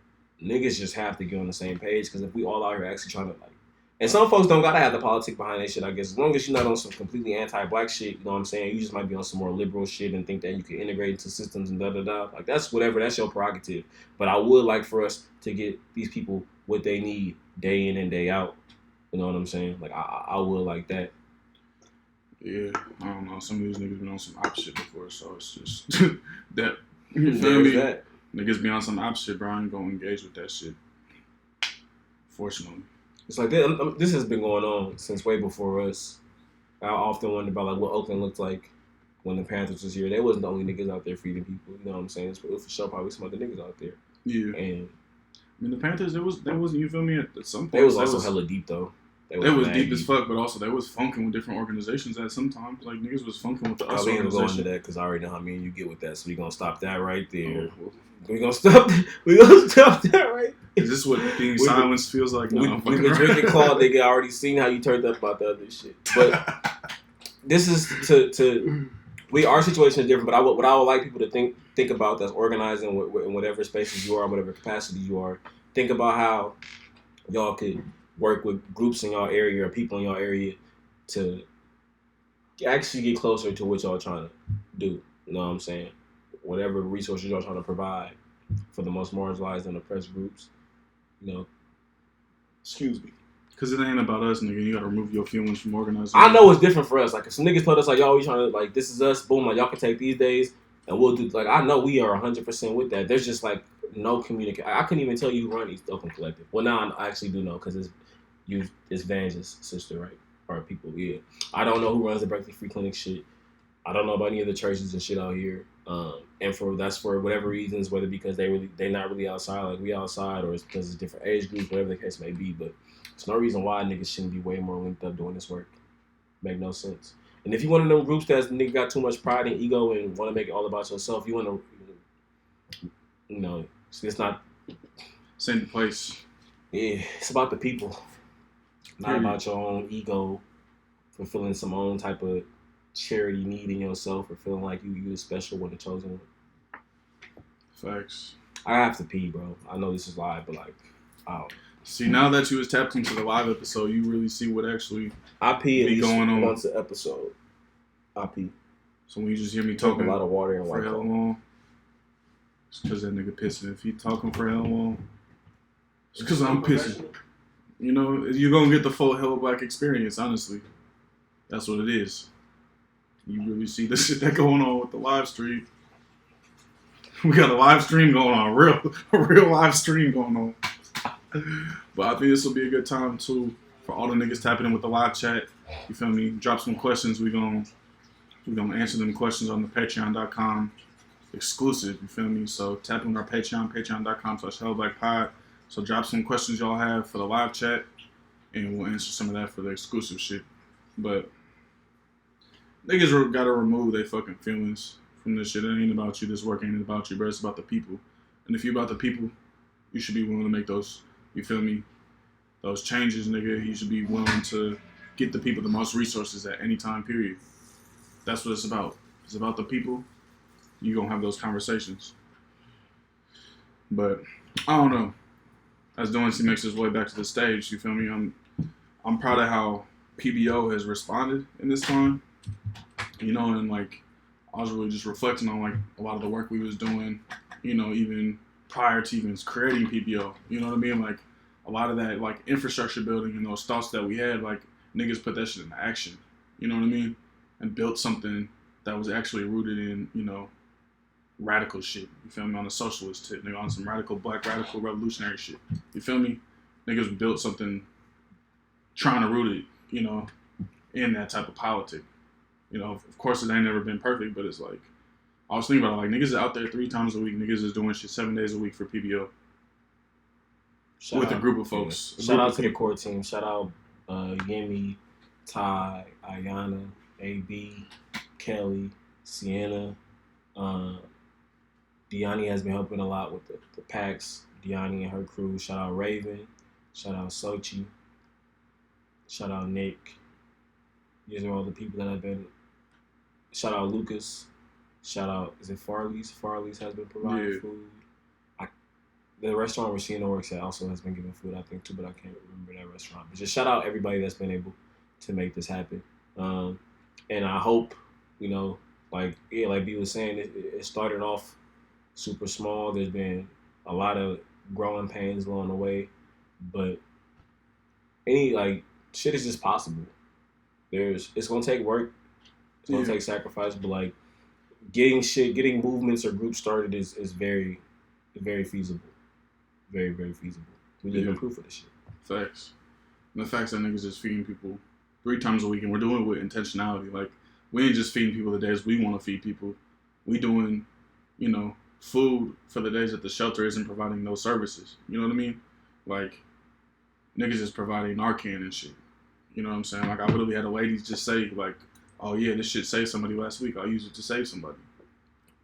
niggas just have to get on the same page, because if we all out here actually trying to, like, and some folks don't gotta have the politics behind that shit, I guess. As long as you're not on some completely anti-black shit, you know what I'm saying? You just might be on some more liberal shit and think that you can integrate into systems and da-da-da. Like, that's whatever. That's your prerogative. But I would like for us to get these people what they need day in and day out. You know what I'm saying? Like, I would like that. Yeah, I don't know. Some of these niggas been on some op shit before, so it's just that. You feel me? That. Niggas be on some op shit, bro. I ain't gonna engage with that shit. Fortunately. It's like this has been going on since way before us. I often wonder about, like, what Oakland looked like when the Panthers was here, they wasn't the only niggas out there feeding people. You know what I'm saying? It was for sure probably some other niggas out there. Yeah. And I mean, the Panthers, they was you feel me? At some point, they was also hella deep though. They was deep as fuck, but also they was funking with different organizations at some times. Like niggas was funking with the us organization. We ain't gonna go into that because I already know how me and you get with that. So we gonna stop that right there. Oh. We gonna stop. We gonna stop that right. Is this what being silenced feels like? No, we've been drinking call. They already seen how you turned up about the other shit. But this is to our situation is different. But what I would like people to think about that's organizing in whatever spaces you are, in whatever capacity you are. Think about how y'all could work with groups in your area or people in your area to actually get closer to what y'all trying to do. You know what I'm saying? Whatever resources y'all trying to provide for the most marginalized and oppressed groups. You know, excuse me. Because it ain't about us, nigga. You gotta remove your feelings from organizing. I know it's different for us. Like, if some niggas told us, like, yo, we trying to, like, this is us, boom, like, y'all can take these days, and we'll do, like, I know we are 100% with that. There's just, like, no communication. I couldn't even tell you who run East Oakland Collective. Well, now I actually do know, because it's Vange's sister, right? Or people, yeah. I don't know who runs the Berkeley Free Clinic shit. I don't know about any of the churches and shit out here. And that's for whatever reasons, whether because they're not really outside like we outside, or it's because it's different age groups, whatever the case may be. But there's no reason why niggas shouldn't be way more linked up doing this work. Make no sense. And if you one of them groups that's nigga got too much pride and ego and want to make it all about yourself, you want to, you know, it's not. Same place. Yeah, it's about the people, not about your own ego, fulfilling some own type of charity need in yourself, or feeling like you the special one, the chosen one. Facts. I have to pee, bro. I know this is live, but like, oh. See, now that you was tapped into the live episode, you really see what actually I pee at least going on once an episode. I pee. So when you just hear me talking a lot of water and for hell long, it's because that nigga pissing. If he talking for hell long, it's because I'm pissing. You know, you're gonna get the full Hello Black experience. Honestly, that's what it is. You really see the shit that going on with the live stream. We got a live stream going on, a real live stream going on. But I think this will be a good time too for all the niggas tapping in with the live chat. You feel me? Drop some questions. We gonna answer them questions on the Patreon.com exclusive. You feel me? So tap in our Patreon, patreon.com/HelloBlackPod. So drop some questions y'all have for the live chat, and we'll answer some of that for the exclusive shit. But niggas gotta remove their fucking feelings from this shit. It ain't about you. This work ain't about you, bro. It's about the people. And if you about the people, you should be willing to make those, you feel me, those changes, nigga. You should be willing to get the people the most resources at any time, period. That's what it's about. It's about the people. You gonna have those conversations. But I don't know. As Doancey makes his way back to the stage, you feel me? I'm proud of how PBO has responded in this time. You know, and like I was really just reflecting on like a lot of the work we was doing, you know, even prior to even creating PBO. You know what I mean? Like a lot of that like infrastructure building and those thoughts that we had, like niggas put that shit into action. You know what I mean? And built something that was actually rooted in, you know, radical shit. You feel me? On a socialist tip, nigga, on some radical black radical revolutionary shit. You feel me? Niggas built something trying to root it, you know, in that type of politic. You know, of course it ain't never been perfect, but it's like, I was thinking about it, like niggas is out there 3 times a week, niggas is doing shit 7 days a week for PBO. With a group of folks. Yeah. Shout out to the core team. Shout out Yemi, Ty, Ayana, AB, Kelly, Sienna. Deani has been helping a lot with the packs. Deani and her crew. Shout out Raven. Shout out Sochi. Shout out Nick. These are all the people that have been. Shout out Lucas. Shout out, is it Farley's? Farley's has been providing food. The restaurant Rashina works at also has been giving food, I think, too, but I can't remember that restaurant. But just shout out everybody that's been able to make this happen. And I hope, you know, like B was saying, it started off super small. There's been a lot of growing pains along the way. But shit is just possible. It's going to take work. It's going to take sacrifice, but, like, getting movements or groups started is very, very feasible. Very, very feasible. We live in proof of this shit. Facts. And the facts that niggas is feeding people 3 times a week, and we're doing it with intentionality. Like, we ain't just feeding people the days we want to feed people. We doing, you know, food for the days that the shelter isn't providing those services. You know what I mean? Like, niggas is providing Narcan and shit. You know what I'm saying? Like, I literally had a lady just say, like, oh yeah, this shit saved somebody last week. I'll use it to save somebody.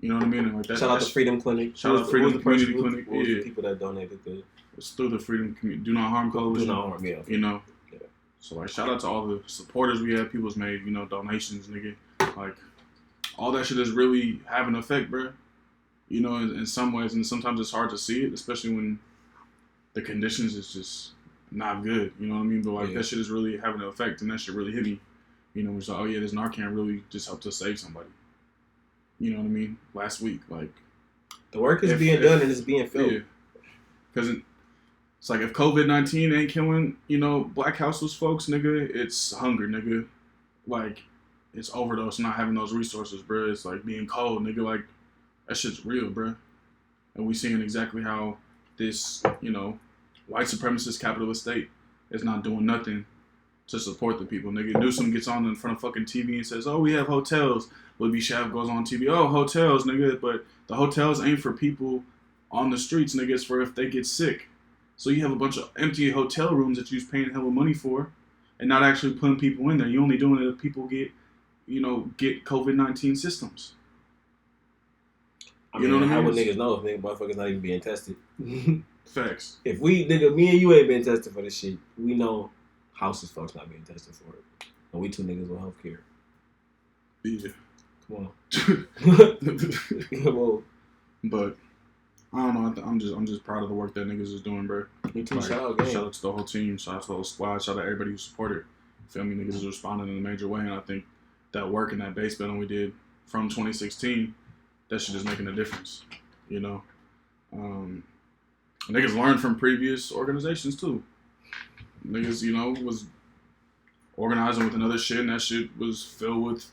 You know what I mean? And like that. Shout out to Freedom Clinic. Shout out to Freedom Community Clinic. What was the people that donated the? It's through the Freedom Community. Do Not Harm Coalition. Do Not Harm, yeah. You know? Yeah. So, like, shout out to all the supporters we have. People's made, you know, donations, nigga. Like, all that shit is really having an effect, bro. You know, in some ways. And sometimes it's hard to see it, especially when the conditions is just not good. You know what I mean? But, like, that shit is really having an effect. And that shit really hit me. You know, it's like, oh, yeah, this Narcan really just helped us save somebody. You know what I mean? Last week, like. The work is being done and it's being filled. Yeah. Because it's like if COVID-19 ain't killing, you know, black houseless folks, nigga, it's hunger, nigga. Like, it's overdose, not having those resources, bro. It's like being cold, nigga. Like, that shit's real, bro. And we seeing exactly how this, you know, white supremacist capitalist state is not doing nothing to support the people, nigga. Newsom gets on in front of fucking TV and says, oh, we have hotels. Libby Schaaf goes on TV, oh, hotels, nigga. But the hotels ain't for people on the streets, nigga. It's for if they get sick. So you have a bunch of empty hotel rooms that you're paying hella money for and not actually putting people in there. You're only doing it if people get, you know, get COVID-19 systems. I mean, you know what I mean? How would niggas know if motherfuckers not even being tested? Facts. If we, nigga, me and you ain't been tested for this shit, we know houses folks not being tested for it. And we two niggas with healthcare. Yeah. Come on. Come on. But I don't know. I'm just proud of the work that niggas is doing, bro. Me too. Like, shout out to the whole team. Shout out to the whole squad. Shout out to everybody who supported. Feel me? Niggas is responding in a major way, and I think that work and that base building we did from 2016, that shit is making a difference. You know, niggas learned from previous organizations too. Niggas, you know, was organizing with another shit, and that shit was filled with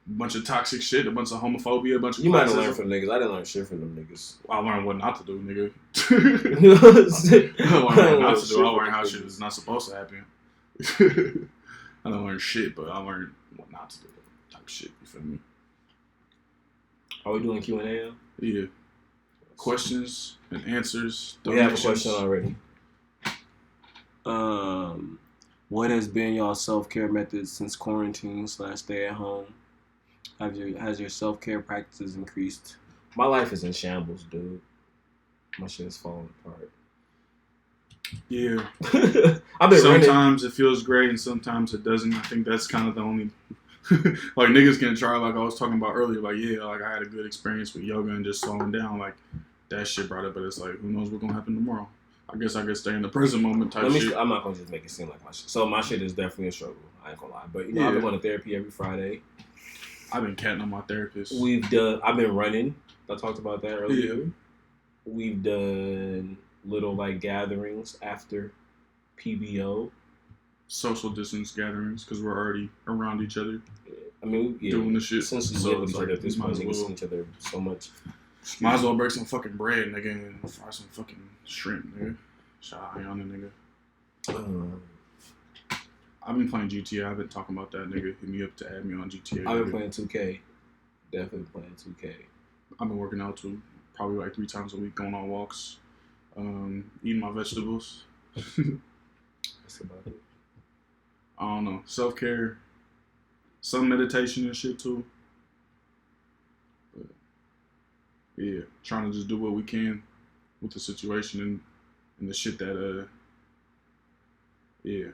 a bunch of toxic shit, a bunch of homophobia, a bunch of. You might have learned from niggas. I didn't learn shit from them niggas. I learned what not to do, nigga. I learned what not to do. I learned how shit is not supposed to happen. I didn't learn shit, but I learned what not to do. Type shit, you feel me? Are we doing Q&A now? Yeah. Questions and answers. We have a question already. What has been y'all self-care methods since quarantine / stay at home? Has your self-care practices increased? My life is in shambles, dude. My shit is falling apart. Yeah. I've been sometimes running. It feels great and sometimes it doesn't. I think that's kind of the only like niggas can try, like I was talking about earlier, like yeah, like I had a good experience with yoga and just slowing down, like that shit brought it, but it's like who knows what's gonna happen tomorrow. I guess I could stay in the present moment type shit. I'm not gonna just make it seem like my shit. So my shit is definitely a struggle. I ain't gonna lie, but you know I've been going to therapy every Friday. I've been catting on my therapist. I've been running. I talked about that earlier. Yeah. We've done little like gatherings after PBO. Social distance gatherings because we're already around each other. I mean, doing the shit. Since we live with each other at this point, we see each other so much. Might as well break some fucking bread, nigga, and fry some fucking shrimp, nigga. Shout out Ayana, nigga. I've been playing GTA. I've been talking about that, nigga. Hit me up to add me on GTA. I've been playing 2K. Definitely playing 2K. I've been working out too. Probably like 3 times a week, going on walks, eating my vegetables. That's about it. I don't know. Self-care. Some meditation and shit too. But yeah, trying to just do what we can with the situation and the shit that the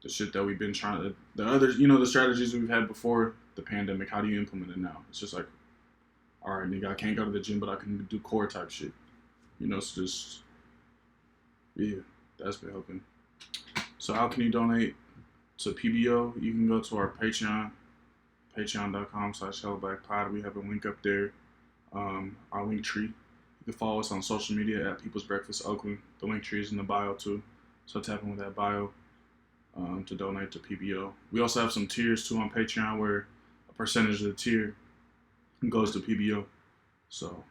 shit that we've been trying to, the other, you know, the strategies we've had before the pandemic, how do you implement it now? It's just like, all right, nigga, I can't go to the gym, but I can do core type shit. You know, it's just, yeah, that's been helping. So how can you donate to PBO? You can go to our Patreon, patreon.com/HellaBlackPod. We have a link up there, our link tree. You can follow us on social media at People's Breakfast Oakland. The link tree is in the bio too. So tap in with that bio to donate to PBO. We also have some tiers too on Patreon where a percentage of the tier goes to PBO. So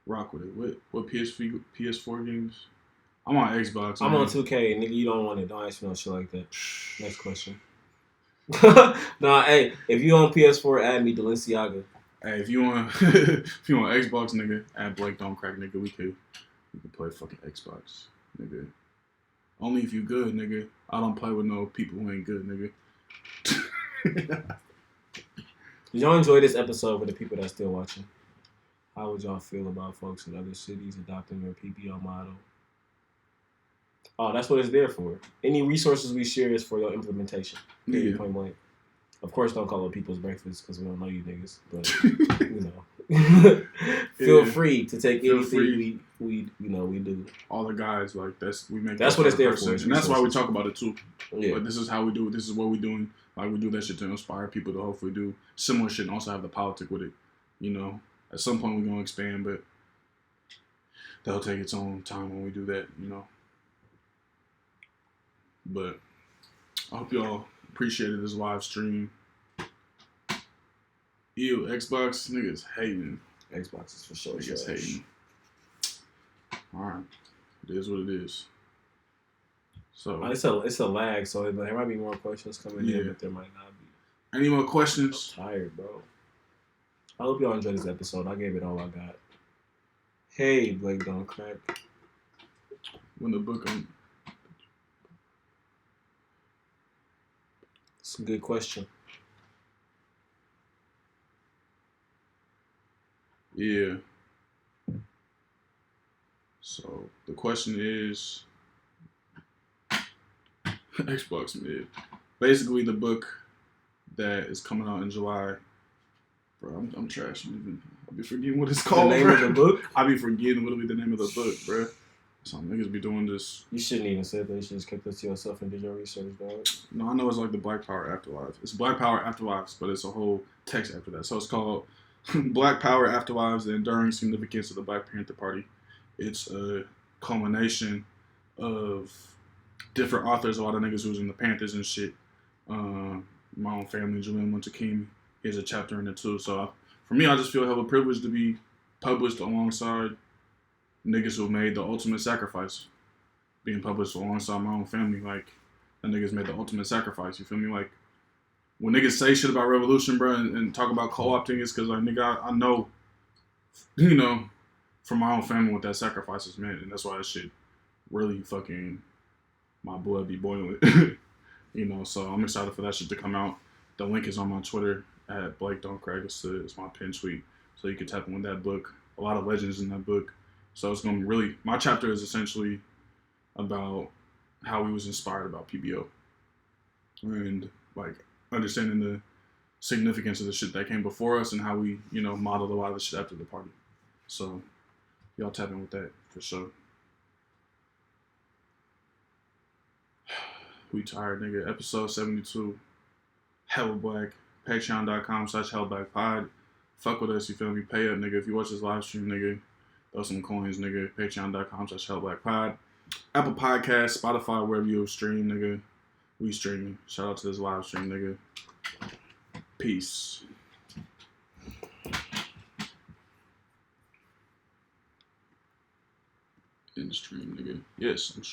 rock with it. What PS4 games? I'm on Xbox. I'm on 2K, nigga. You don't want it. Don't ask me no shit like that. Next question. Nah, hey, if you on PS4, add me Balenciaga. Hey, if you want if you want Xbox, nigga, add Blake Don't Crack, nigga. We can play fucking Xbox, nigga. Only if you good, nigga. I don't play with no people who ain't good, nigga. Did y'all enjoy this episode with the people that's still watching? How would y'all feel about folks in other cities adopting your PPO model? Oh, that's what it's there for. Any resources we share is for your implementation. Yeah. Point blank. Of course, don't call it people's breakfast because we don't know you niggas. But you know, feel free to take anything we do. All the guys like we make. That's what it's there for, and that's why we talk about it too. Yeah. But this is how we do it. This is what we're doing. Like we do that shit to inspire people to hopefully do similar shit and also have the politic with it. You know, at some point we're gonna expand, but that'll take its own time when we do that. You know. But I hope y'all appreciated this live stream. Ew, Xbox niggas hating. Xbox is for sure. Niggas hating. Alright. It is what it is. So it's a lag, so there might be more questions coming in, but there might not be. Any more questions? I'm tired, bro. I hope y'all enjoyed this episode. I gave it all I got. Hey, Blake Don't Crack. When the book on. It's a good question. Yeah. So the question is Xbox mid. Basically the book that is coming out in July. Bro, I'm trash. I'll be forgetting what it's called. The name of the book? I'll be forgetting literally the name of the book, bro. Some niggas be doing this. You shouldn't even say that. You should just kept this to yourself and did your research, dog. No, I know it's like the Black Power Afterlives. It's Black Power Afterlives, but it's a whole text after that. So it's called Black Power Afterlives, the Enduring Significance of the Black Panther Party. It's a culmination of different authors, a lot of niggas who was in the Panthers and shit. My own family, Julian Muntakimi, here's a chapter in it too. So for me, I just feel hella privileged to be published alongside niggas who made the ultimate sacrifice. Being published alongside my own family, like, that niggas made the ultimate sacrifice, you feel me? Like, when niggas say shit about revolution, bro, and talk about co-opting, it's because, like, nigga, I know, you know, from my own family what that sacrifice is meant, and that's why that shit really fucking, my blood be boiling. You know, so I'm excited for that shit to come out. The link is on my Twitter, at Blake Don't Crack. It's my pin tweet, so you can tap in with that book. A lot of legends in that book. So it's going to really, my chapter is essentially about how we was inspired about PBO. And, like, understanding the significance of the shit that came before us and how we, you know, modeled a lot of the shit after the party. So, y'all tap in with that, for sure. We tired, nigga. Episode 72. Hella Black. Patreon.com/HellaBlackPod. Fuck with us, you feel me? Pay up, nigga. If you watch this live stream, nigga, throw some coins, nigga. Patreon.com/HellaBlackPod. Apple Podcasts, Spotify, wherever you stream, nigga. We streaming. Shout out to this live stream, nigga. Peace. In the stream, nigga. Yes, I'm